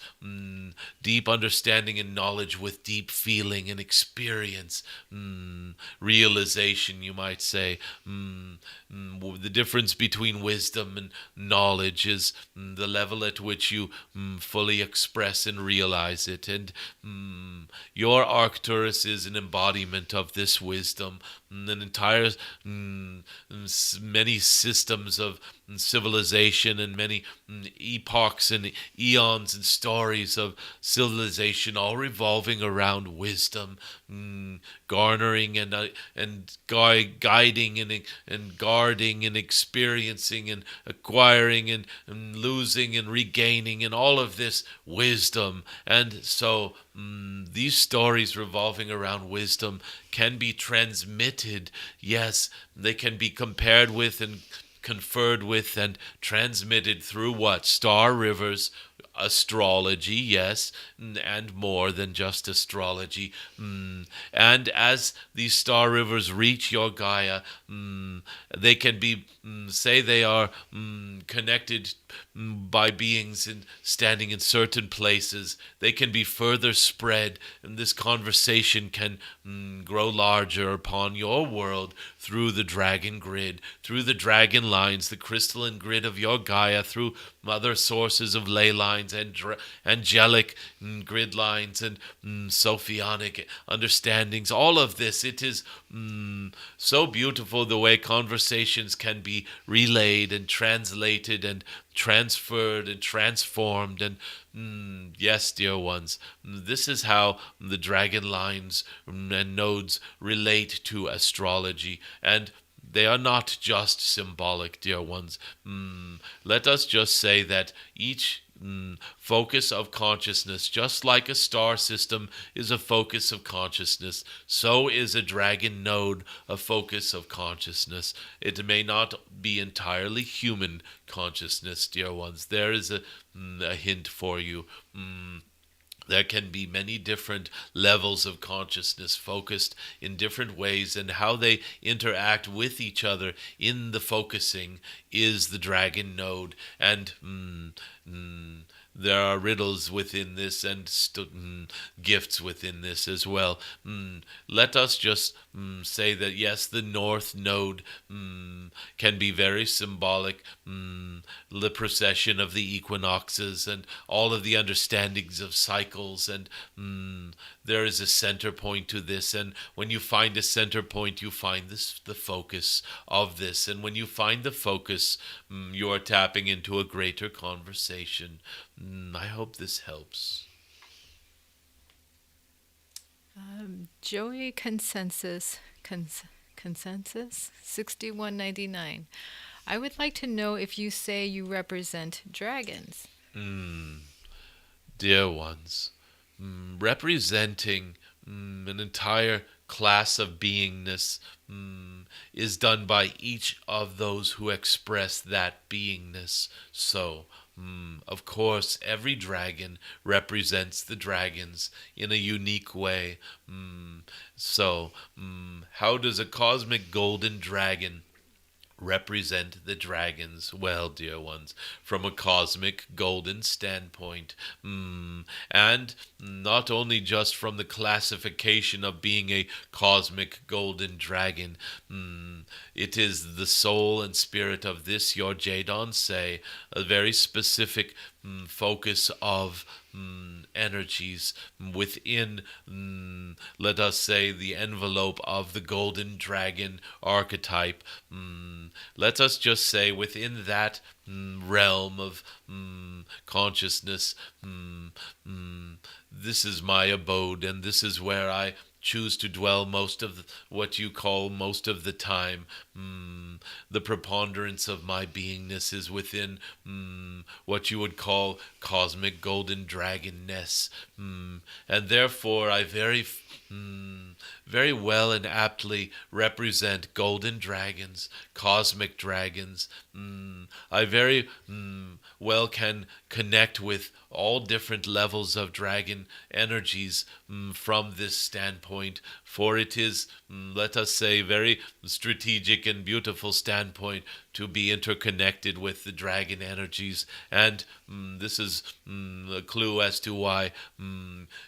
deep understanding and knowledge with deep feeling and experience. Realization, you might say. The difference between wisdom and knowledge is the level at which you fully express and realize it. And your Arcturus is an embodiment of this wisdom. An entire many systems of civilization and many epochs and eons and stories of civilization, all revolving around wisdom, garnering and guiding and guarding and experiencing and acquiring and losing and regaining, and all of this wisdom. And so these stories revolving around wisdom can be transmitted. Yes, they can be compared with and conferred with and transmitted through what? Star rivers, astrology, yes, and more than just astrology. And as these star rivers reach your Gaia, they can be, say they are connected by beings standing in certain places. They can be further spread, and this conversation can grow larger upon your world through the dragon grid, through the dragon lines, the crystalline grid of your Gaia, through other sources of ley lines and angelic grid lines and sophionic understandings. All of this, it is so beautiful the way conversations can be relayed and translated and transferred and transformed. And yes, dear ones, this is how the dragon lines and nodes relate to astrology. And they are not just symbolic, dear ones. Let us just say that each focus of consciousness, just like a star system is a focus of consciousness, so is a dragon node a focus of consciousness. It may not be entirely human consciousness, dear ones. There is a hint for you. There can be many different levels of consciousness focused in different ways, and how they interact with each other in the focusing is the dragon node. And there are riddles within this and gifts within this as well. Let us just say that yes, the north node can be very symbolic. The precession of the equinoxes and all of the understandings of cycles, and there is a center point to this. And when you find a center point, you find the focus of this. And when you find the focus, you are tapping into a greater conversation. I hope this helps. Joey Consensus 6199. I would like to know if you say you represent dragons. Dear ones, representing an entire class of beingness is done by each of those who express that beingness. So, of course, every dragon represents the dragons in a unique way. So, how does a cosmic golden dragon represent the dragons well, dear ones, from a cosmic golden standpoint. And not only just from the classification of being a cosmic golden dragon, it is the soul and spirit of this, your Jadon Se, a very specific focus of energies within, let us say, the envelope of the golden dragon archetype. Let us just say within that realm of consciousness, this is my abode, and this is where I choose to dwell most of what you call most of the time. The preponderance of my beingness is within what you would call cosmic golden dragonness. And therefore I very well and aptly represent golden dragons, cosmic dragons. I very well can connect with all different levels of dragon energies from this standpoint, for it is, let us say, very strategic and beautiful standpoint to be interconnected with the dragon energies. And this is a clue as to why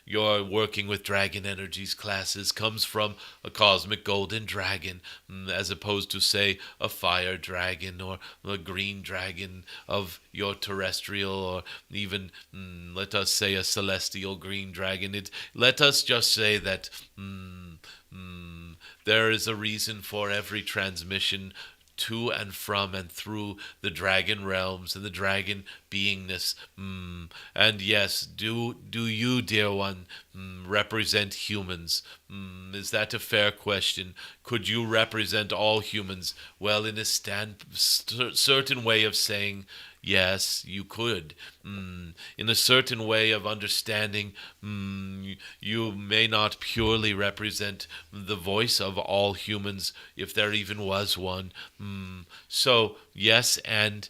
your working with dragon energies classes comes from a cosmic golden dragon, as opposed to, say, a fire dragon or a green dragon of your terrestrial, or even, let us say, a celestial green dragon. Let us just say that there is a reason for every transmission to and from and through the dragon realms and the dragon beingness. And yes, do you, dear one, represent humans? Is that a fair question? Could you represent all humans? Well, in a certain way of saying, yes, you could. In a certain way of understanding, you may not purely represent the voice of all humans, if there even was one. So, yes and,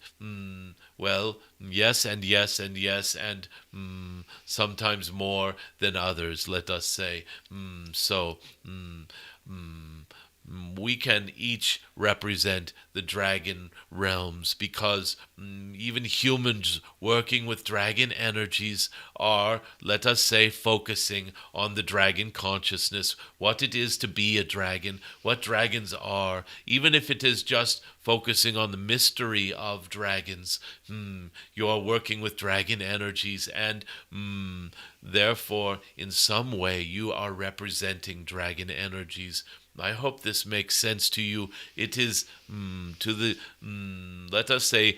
well, yes and yes and yes and sometimes more than others, let us say. We can each represent the dragon realms, because even humans working with dragon energies are, let us say, focusing on the dragon consciousness, what it is to be a dragon, what dragons are, even if it is just focusing on the mystery of dragons. You are working with dragon energies, and therefore, in some way, you are representing dragon energies. I hope this makes sense to you. It is to the, let us say,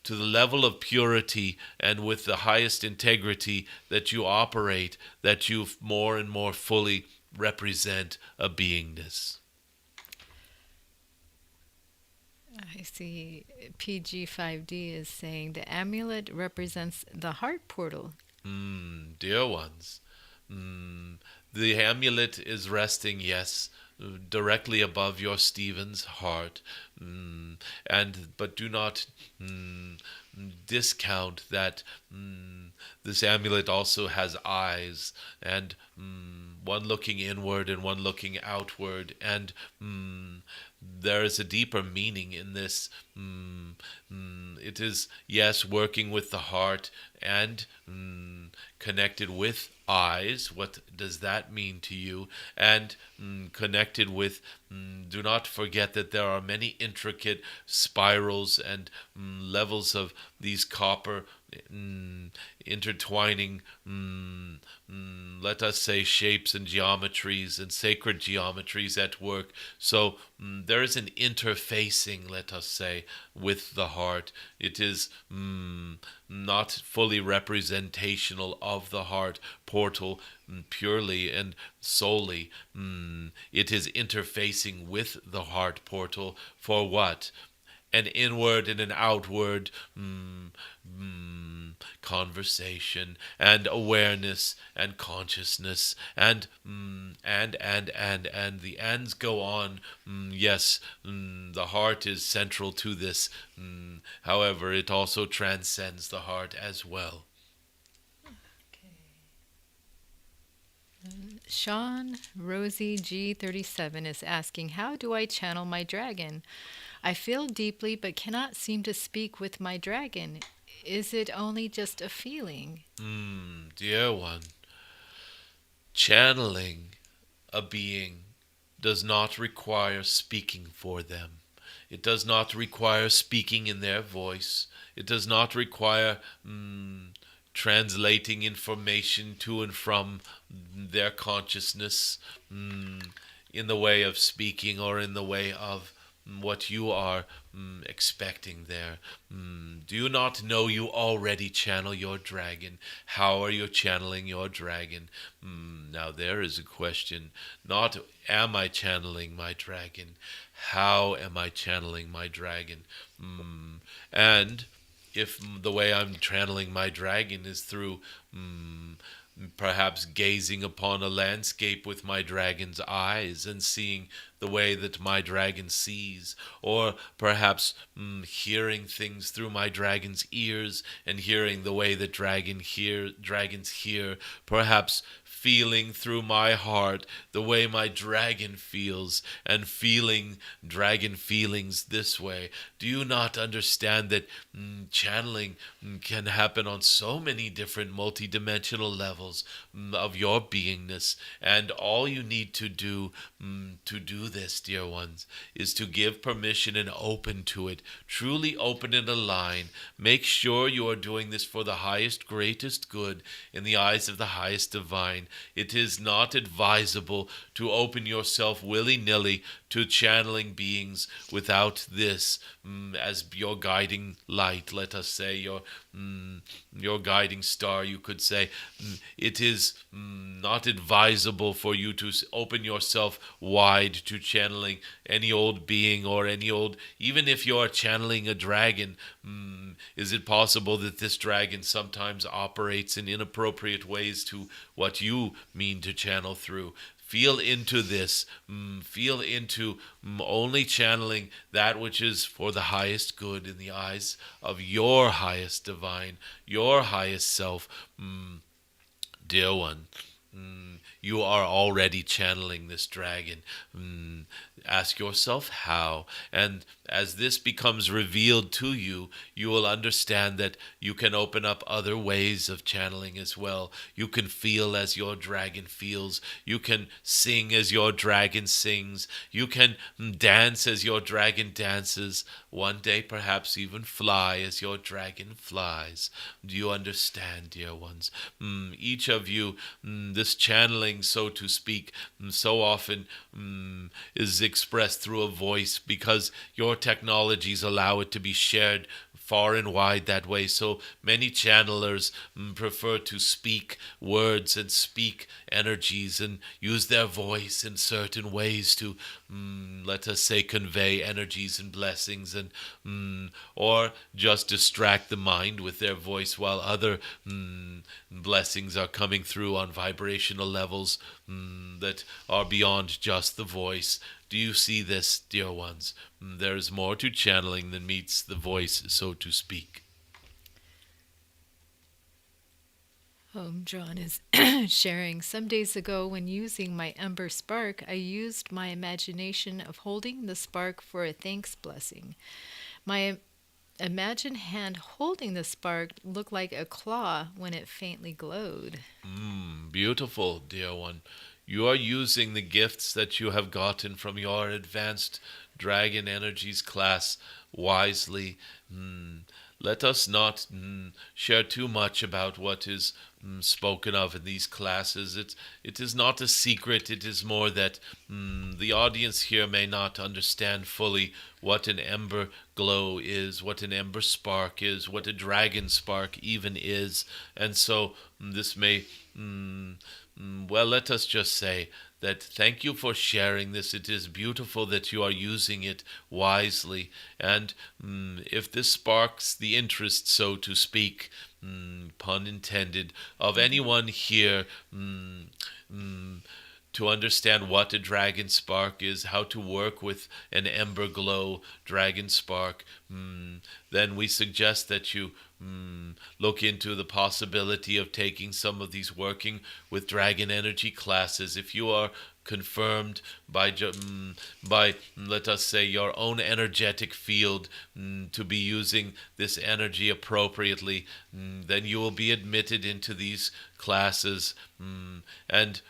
to the level of purity and with the highest integrity that you operate, that you more and more fully represent a beingness. I see PG5D is saying the amulet represents the heart portal. Dear ones, the amulet is resting, yes, directly above your Stephen's heart, but do not discount that this amulet also has eyes, and one looking inward and one looking outward, and there is a deeper meaning in this. It is, yes, working with the heart and connected with eyes. What does that mean to you? And connected with, do not forget that there are many intricate spirals and levels of these copper intertwining, let us say, shapes and geometries and sacred geometries at work. So there is an interfacing, let us say, with the heart. It is not fully representational of the heart portal purely and solely. It is interfacing with the heart portal for what? An inward and an outward conversation and awareness and consciousness and the ands go on. Yes, the heart is central to this. However, it also transcends the heart as well. Sean Rosie G37 is asking, how do I channel my dragon? I feel deeply but cannot seem to speak with my dragon. Is it only just a feeling? Dear one, channeling a being does not require speaking for them. It does not require speaking in their voice. It does not require translating information to and from their consciousness in the way of speaking or in the way of what you are expecting there. Do you not know you already channel your dragon? How are you channeling your dragon? Now there is a question. Not am I channeling my dragon? How am I channeling my dragon? And if the way I'm channeling my dragon is through perhaps gazing upon a landscape with my dragon's eyes and seeing the way that my dragon sees, or perhaps hearing things through my dragon's ears and hearing the way that dragons hear, perhaps feeling through my heart the way my dragon feels and feeling dragon feelings this way. Do you not understand that channeling can happen on so many different multidimensional levels of your beingness? And all you need to do this, dear ones, is to give permission and open to it. Truly open and align. Make sure you are doing this for the highest, greatest good in the eyes of the highest divine. It is not advisable to open yourself willy-nilly to channeling beings without this as your guiding light, let us say, your guiding star, you could say. It is not advisable for you to open yourself wide to channeling any old being or any old, even if you are channeling a dragon. Is it possible that this dragon sometimes operates in inappropriate ways to what you mean to channel through? Feel into this. Feel into only channeling that which is for the highest good in the eyes of your highest divine, your highest self. Dear one, you are already channeling this dragon. Ask yourself how. And as this becomes revealed to you, you will understand that you can open up other ways of channeling as well. You can feel as your dragon feels. You can sing as your dragon sings. You can dance as your dragon dances. One day perhaps even fly as your dragon flies. Do you understand, dear ones? Each of you, this channeling, so to speak, so often is expressed through a voice because your technologies allow it to be shared far and wide that way. So many channelers prefer to speak words and speak energies and use their voice in certain ways to, let us say, convey energies and blessings, and or just distract the mind with their voice while other blessings are coming through on vibrational levels that are beyond just the voice. Do you see this, dear ones? There is more to channeling than meets the voice, so to speak. John is sharing. Some days ago, when using my Ember Spark, I used my imagination of holding the spark for a thanks blessing. My imagined hand holding the spark looked like a claw when it faintly glowed. Beautiful, dear one. You are using the gifts that you have gotten from your advanced Dragon Energies class wisely. Let us not share too much about what is spoken of in these classes. It is not a secret. It is more that the audience here may not understand fully what an ember glow is, what an ember spark is, what a dragon spark even is. And so this may, well, let us just say that thank you for sharing this. It is beautiful that you are using it wisely. And if this sparks the interest, so to speak, pun intended, of anyone here to understand what a dragon spark is, how to work with an ember glow dragon spark, then we suggest that you look into the possibility of taking some of these working with dragon energy classes. If you are confirmed by let us say your own energetic field to be using this energy appropriately, then you will be admitted into these classes. And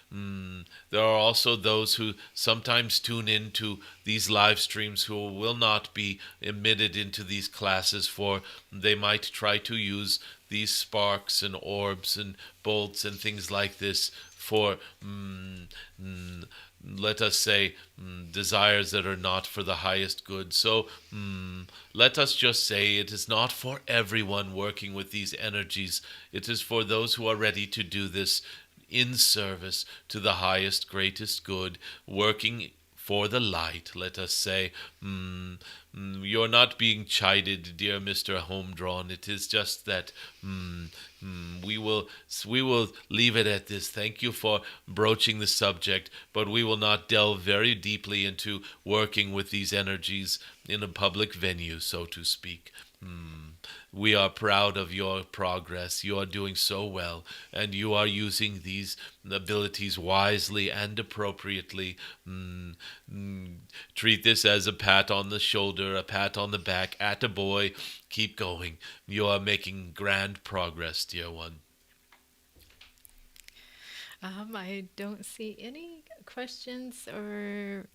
there are also those who sometimes tune into these live streams who will not be admitted into these classes, for they might try to use these sparks and orbs and bolts and things like this for let us say desires that are not for the highest good. So let us just say it is not for everyone working with these energies. It is for those who are ready to do this in service to the highest, greatest good, working for the light, let us say. You're not being chided, dear Mr. Homedrawn. It is just that we will leave it at this. Thank you for broaching the subject, but we will not delve very deeply into working with these energies in a public venue, so to speak. We are proud of your progress. You are doing so well, and you are using these abilities wisely and appropriately. Treat this as a pat on the shoulder, a pat on the back, attaboy. Keep going. You are making grand progress, dear one. I don't see any questions or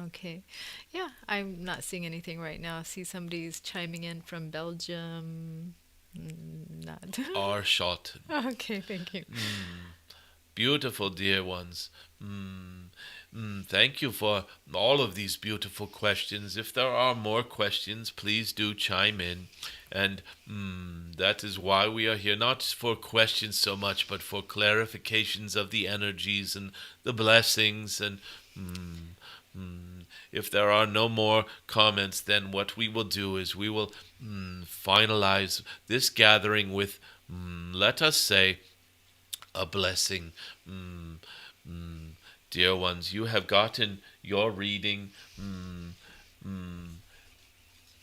okay. Yeah, I'm not seeing anything right now. I see somebody's chiming in from Belgium. Not. Our shot. Okay, thank you. Beautiful, dear ones. Thank you for all of these beautiful questions. If there are more questions, please do chime in. And that is why we are here, not for questions so much, but for clarifications of the energies and the blessings. And if there are no more comments, then what we will do is we will finalize this gathering with, let us say, a blessing. Dear ones, you have gotten your reading,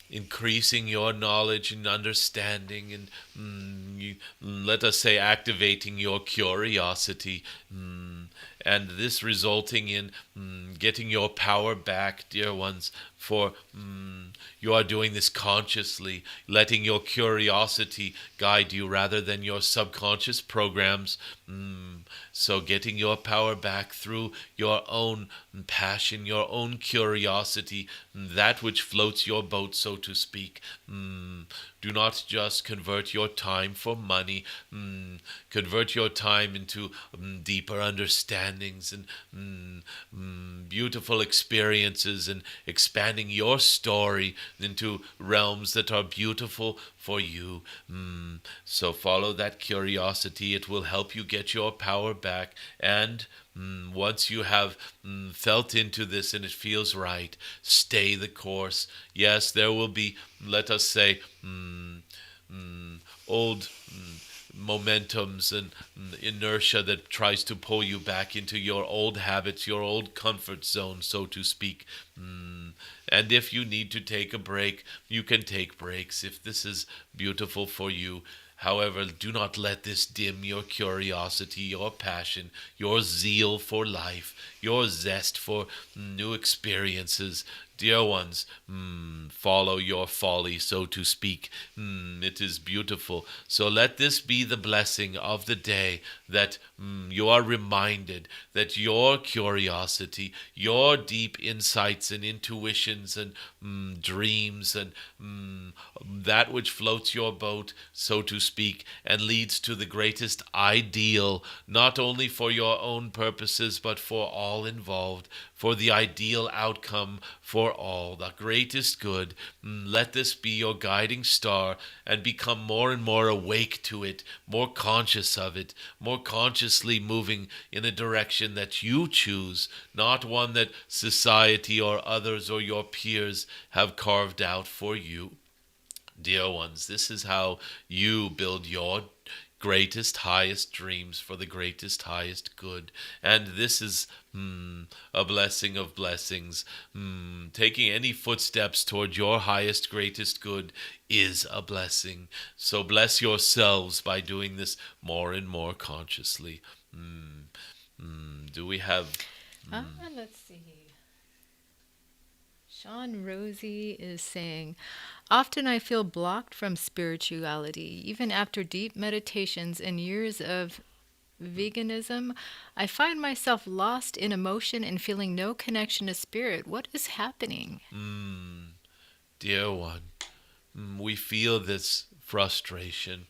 increasing your knowledge and understanding, and let us say activating your curiosity, and this resulting in getting your power back, dear ones, for you are doing this consciously, letting your curiosity guide you rather than your subconscious programs. So getting your power back through your own passion, your own curiosity, that which floats your boat, so to speak. Do not just convert your time for money. Convert your time into deeper understandings and beautiful experiences, and expanding your story into realms that are beautiful for you. So follow that curiosity. It will help you get your power back. And once you have felt into this and it feels right, stay the course. Yes, there will be, let us say, old momentums and inertia that tries to pull you back into your old habits, your old comfort zone, so to speak. And if you need to take a break, you can take breaks if this is beautiful for you. However, do not let this dim your curiosity, your passion, your zeal for life, your zest for new experiences. Dear ones, follow your folly, so to speak. It is beautiful. So let this be the blessing of the day, that you are reminded that your curiosity, your deep insights and intuitions and dreams and that which floats your boat, so to speak, and leads to the greatest ideal, not only for your own purposes, but for all involved, for the ideal outcome for all, the greatest good. Let this be your guiding star, and become more and more awake to it, more conscious of it, more consciously moving in a direction that you choose, not one that society or others or your peers have carved out for you. Dear ones, this is how you build your greatest, highest dreams for the greatest, highest good. And this is a blessing of blessings. Taking any footsteps toward your highest, greatest good is a blessing. So bless yourselves by doing this more and more consciously. Do we have... Let's see. Sean Rosie is saying, often I feel blocked from spirituality. Even after deep meditations and years of veganism, I find myself lost in emotion and feeling no connection to spirit. What is happening? Dear one, we feel this frustration.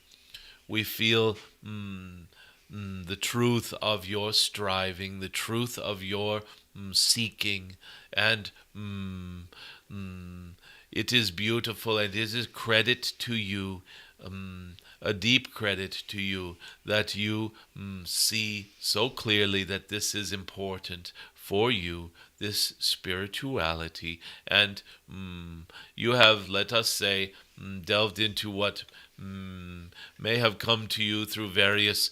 We feel the truth of your striving, the truth of your seeking, and it is beautiful, and it is a credit to you, a deep credit to you, that you see so clearly that this is important for you, this spirituality, and you have, let us say, delved into what may have come to you through various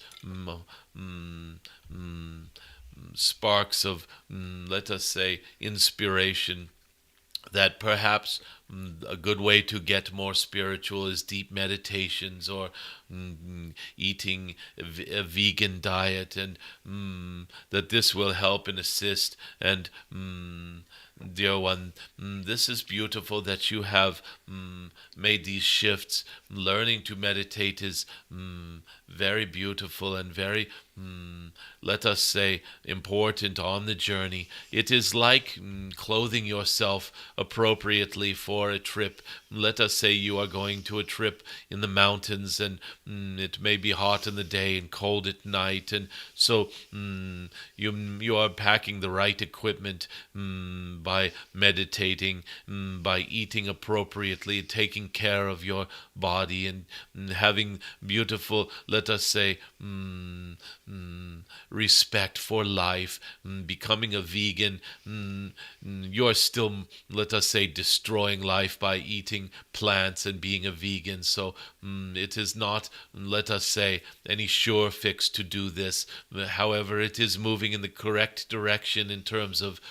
sparks of, let us say, inspiration, that perhaps a good way to get more spiritual is deep meditations, or eating a vegan diet, and that this will help and assist. And dear one, this is beautiful that you have made these shifts. Learning to meditate is very beautiful and very, let us say, important on the journey. It is like clothing yourself appropriately for a trip. Let us say you are going to a trip in the mountains, and it may be hot in the day and cold at night, and so you are packing the right equipment by meditating, by eating appropriately, taking care of your body, and having beautiful, let us say, respect for life. Becoming a vegan, you're still, let us say, destroying life by eating plants and being a vegan. So it is not, let us say, any sure fix to do this. However, it is moving in the correct direction in terms of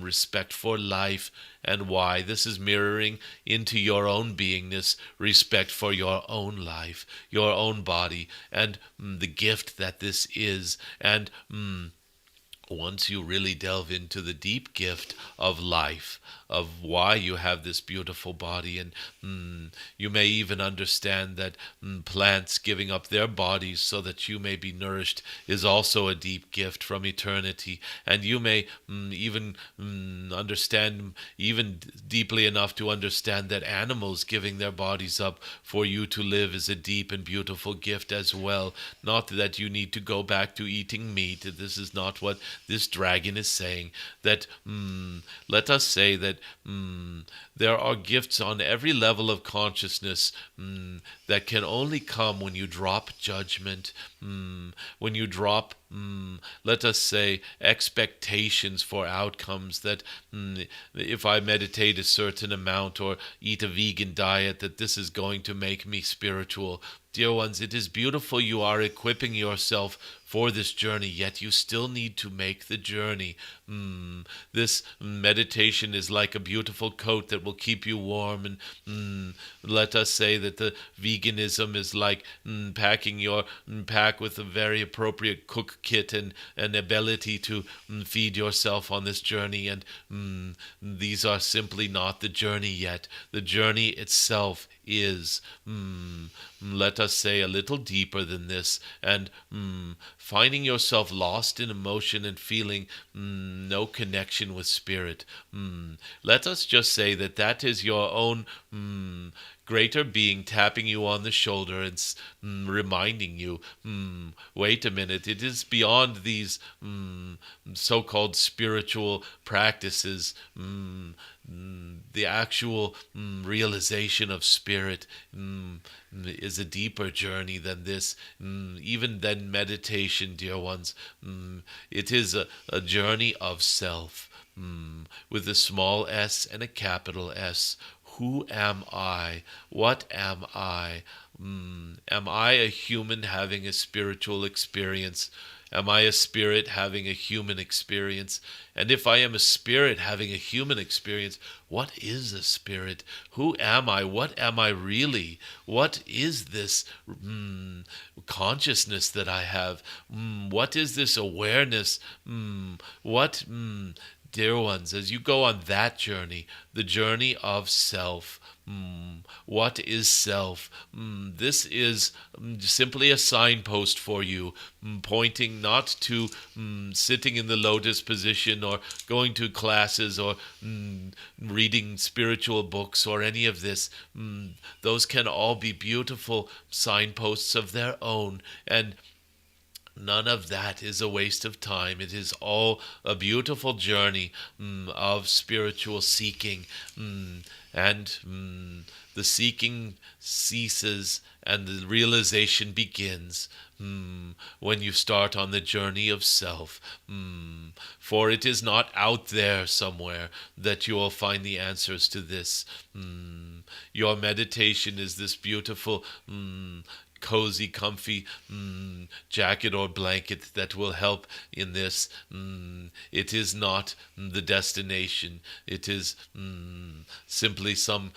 respect for life. And why? This is mirroring into your own beingness, respect for your own life, your own body, and the gift that this is. And once you really delve into the deep gift of life, of why you have this beautiful body, and you may even understand that plants giving up their bodies so that you may be nourished is also a deep gift from eternity. And you may even understand even deeply enough to understand that animals giving their bodies up for you to live is a deep and beautiful gift as well. Not that you need to go back to eating meat. This is not what this dragon is saying. That let us say that there are gifts on every level of consciousness that can only come when you drop judgment, when you drop, let us say, expectations for outcomes, that if I meditate a certain amount or eat a vegan diet, that this is going to make me spiritual. Dear ones, it is beautiful you are equipping yourself for this journey, yet you still need to make the journey. This meditation is like a beautiful coat that will keep you warm, and let us say that the veganism is like packing your pack with a very appropriate cook kit and an ability to feed yourself on this journey, and these are simply not the journey yet. The journey itself is, let us say, a little deeper than this, and finding yourself lost in emotion and feeling no connection with spirit. Let us just say that that is your own greater being tapping you on the shoulder and reminding you, wait a minute, it is beyond these so-called spiritual practices. The actual realization of spirit is a deeper journey than this, even than meditation, dear ones. It is a journey of self, with a small s and a capital S. Who am I? What am I? Am I a human having a spiritual experience? Am I a spirit having a human experience? And if I am a spirit having a human experience, what is a spirit? Who am I? What am I really? What is this consciousness that I have? What is this awareness? Dear ones, as you go on that journey, the journey of self, what is self? This is simply a signpost for you, pointing not to sitting in the lotus position or going to classes or reading spiritual books or any of this. Those can all be beautiful signposts of their own, and none of that is a waste of time. It is all a beautiful journey of spiritual seeking. And the seeking ceases and the realization begins when you start on the journey of self. For it is not out there somewhere that you will find the answers to this. Your meditation is this beautiful cozy, comfy jacket or blanket that will help in this. It is not the destination. It is simply some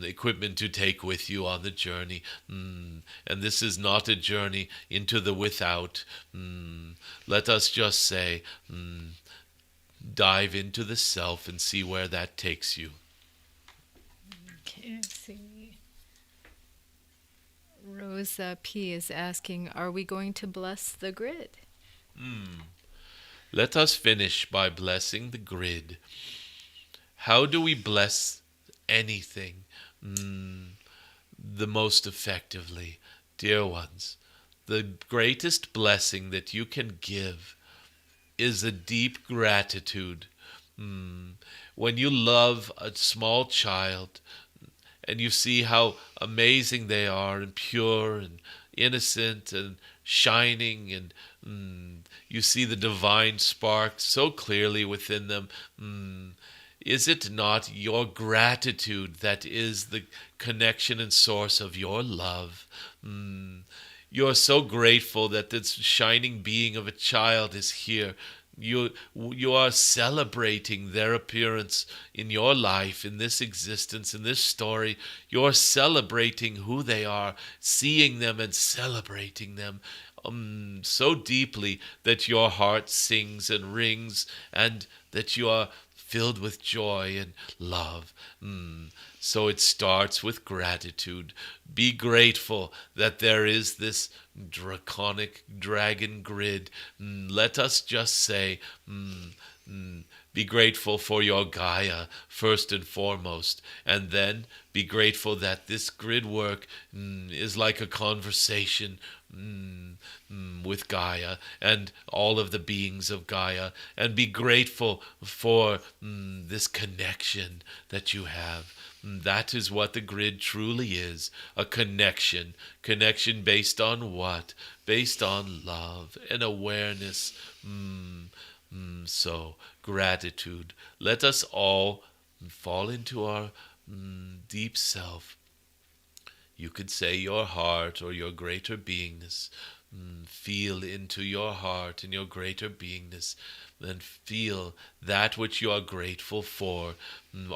equipment to take with you on the journey. And this is not a journey into the without. Let us just say, dive into the self and see where that takes you. Okay, let's see. Rosa P. is asking, are we going to bless the grid? Let us finish by blessing the grid. How do we bless anything the most effectively? Dear ones, the greatest blessing that you can give is a deep gratitude. When you love a small child, and you see how amazing they are and pure and innocent and shining, and you see the divine spark so clearly within them. Is it not your gratitude that is the connection and source of your love? You're so grateful that this shining being of a child is here. You are celebrating their appearance in your life, in this existence, in this story. You're celebrating who they are, seeing them and celebrating them so deeply that your heart sings and rings, and that you are filled with joy and love. So it starts with gratitude. Be grateful that there is this draconic dragon grid. Let us just say, be grateful for your Gaia first and foremost, and then be grateful that this grid work is like a conversation with Gaia and all of the beings of Gaia, and be grateful for this connection that you have. That is what the grid truly is, a connection. Connection based on what? Based on love and awareness. So, gratitude. Let us all fall into our deep self. You could say your heart or your greater beingness. Feel into your heart and your greater beingness, and feel that which you are grateful for.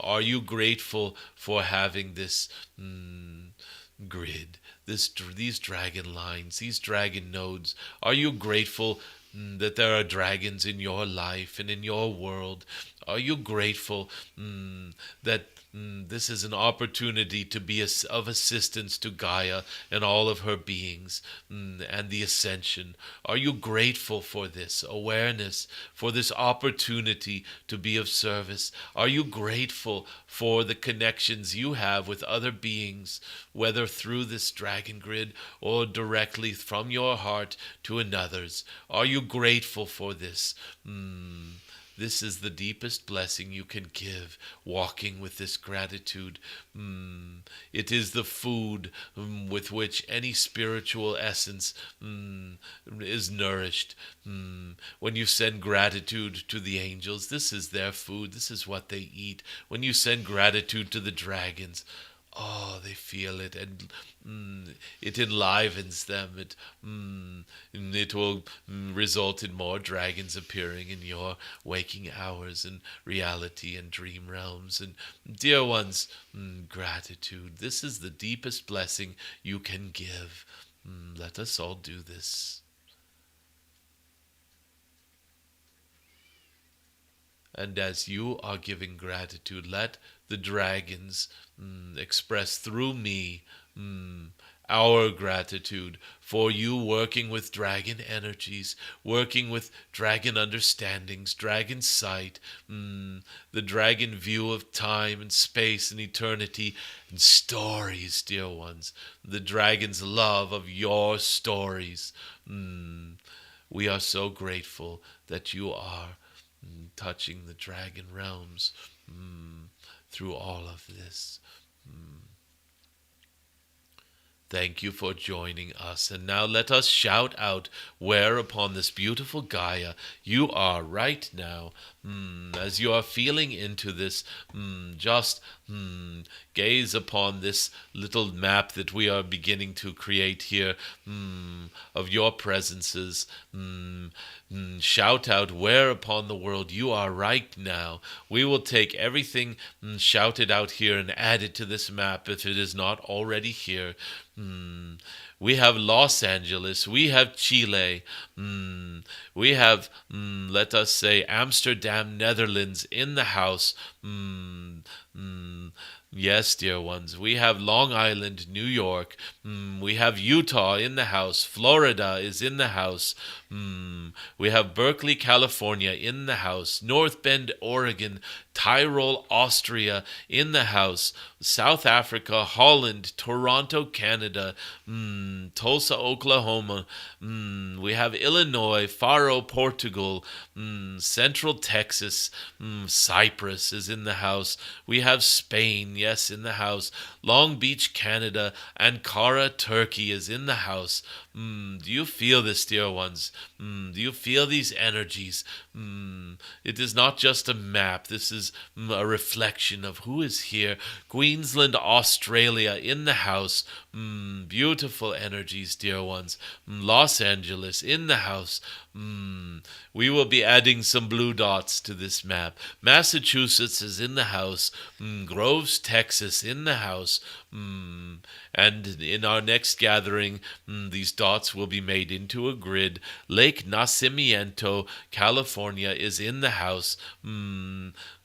Are you grateful for having this grid, these dragon lines, these dragon nodes? Are you grateful that there are dragons in your life and in your world? Are you grateful that this is an opportunity to be of assistance to Gaia and all of her beings and the ascension? Are you grateful for this awareness, for this opportunity to be of service? Are you grateful for the connections you have with other beings, whether through this dragon grid or directly from your heart to another's? Are you grateful for this? This is the deepest blessing you can give, walking with this gratitude. It is the food with which any spiritual essence is nourished. When you send gratitude to the angels, this is their food. This is what they eat. When you send gratitude to the dragons, oh, they feel it, and it enlivens them. It will result in more dragons appearing in your waking hours and reality and dream realms. And dear ones, gratitude. This is the deepest blessing you can give. Let us all do this. And as you are giving gratitude, let the dragons express through me our gratitude for you working with dragon energies, working with dragon understandings, dragon sight, the dragon view of time and space and eternity and stories, dear ones, the dragon's love of your stories. We are so grateful that you are touching the dragon realms through all of this. Thank you for joining us. And now let us shout out where upon this beautiful Gaia you are right now. As you are feeling into this, just gaze upon this little map that we are beginning to create here of your presences. Shout out where upon the world you are right now. We will take everything shouted out here and add it to this map if it is not already here. We have Los Angeles, we have Chile, we have, let us say, Amsterdam, Netherlands in the house. Yes, dear ones, we have Long Island, New York. We have Utah in the house. Florida is in the house. We have Berkeley, California in the house. North Bend, Oregon. Tyrol, Austria in the house. South Africa, Holland, Toronto, Canada. Tulsa, Oklahoma. We have Illinois, Faro, Portugal. Central Texas. Cyprus is in the house. We have Spain, yes, in the house. Long Beach, Canada. Ankara, Turkey is in the house. Do you feel this, dear ones? Do you feel these energies? It is not just a map. This is a reflection of who is here. Queensland, Australia in the house. Beautiful energies, dear ones. Los Angeles in the house. We will be adding some blue dots to this map. Massachusetts is in the house. Groves, Texas in the house. And in our next gathering, these dots will be made into a grid. Lake Nacimiento, California is in the house.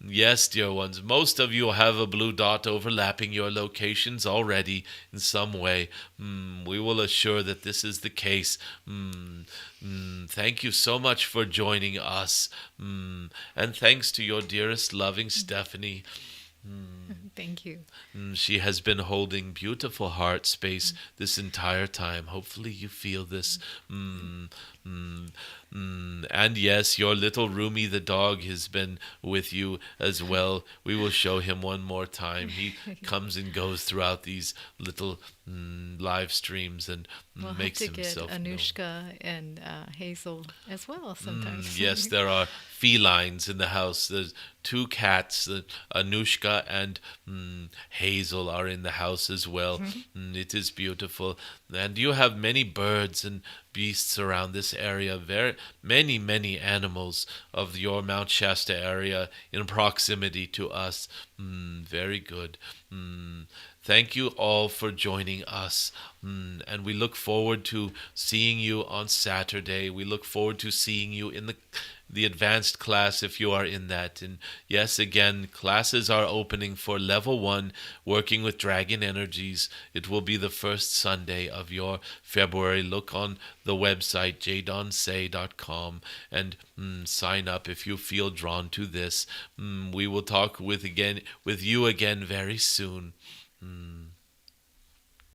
Yes, dear ones, most of you have a blue dot overlapping your locations already in some way. We will assure that this is the case. Thank you so much for joining us. And thanks to your dearest, loving Stephanie. Thank you. She has been holding beautiful heart space this entire time. Hopefully you feel this. And yes, your little Rumi the dog has been with you as well. We will show him one more time. He comes and goes throughout these little live streams and makes himself known. We'll have to get Anushka and Hazel as well sometimes. Yes, there are felines in the house. There's 2 cats. Anushka and Hazel are in the house as well. It is beautiful. And you have many birds and beasts around this area. Very many animals of your Mount Shasta area in proximity to us. Very good. Thank you all for joining us. And we look forward to seeing you on Saturday. We look forward to seeing you in the advanced class if you are in that. And yes, again, classes are opening for level 1, working with dragon energies. It will be the first Sunday of your February. Look on the website jadonse.com and sign up if you feel drawn to this. We will talk with you again very soon.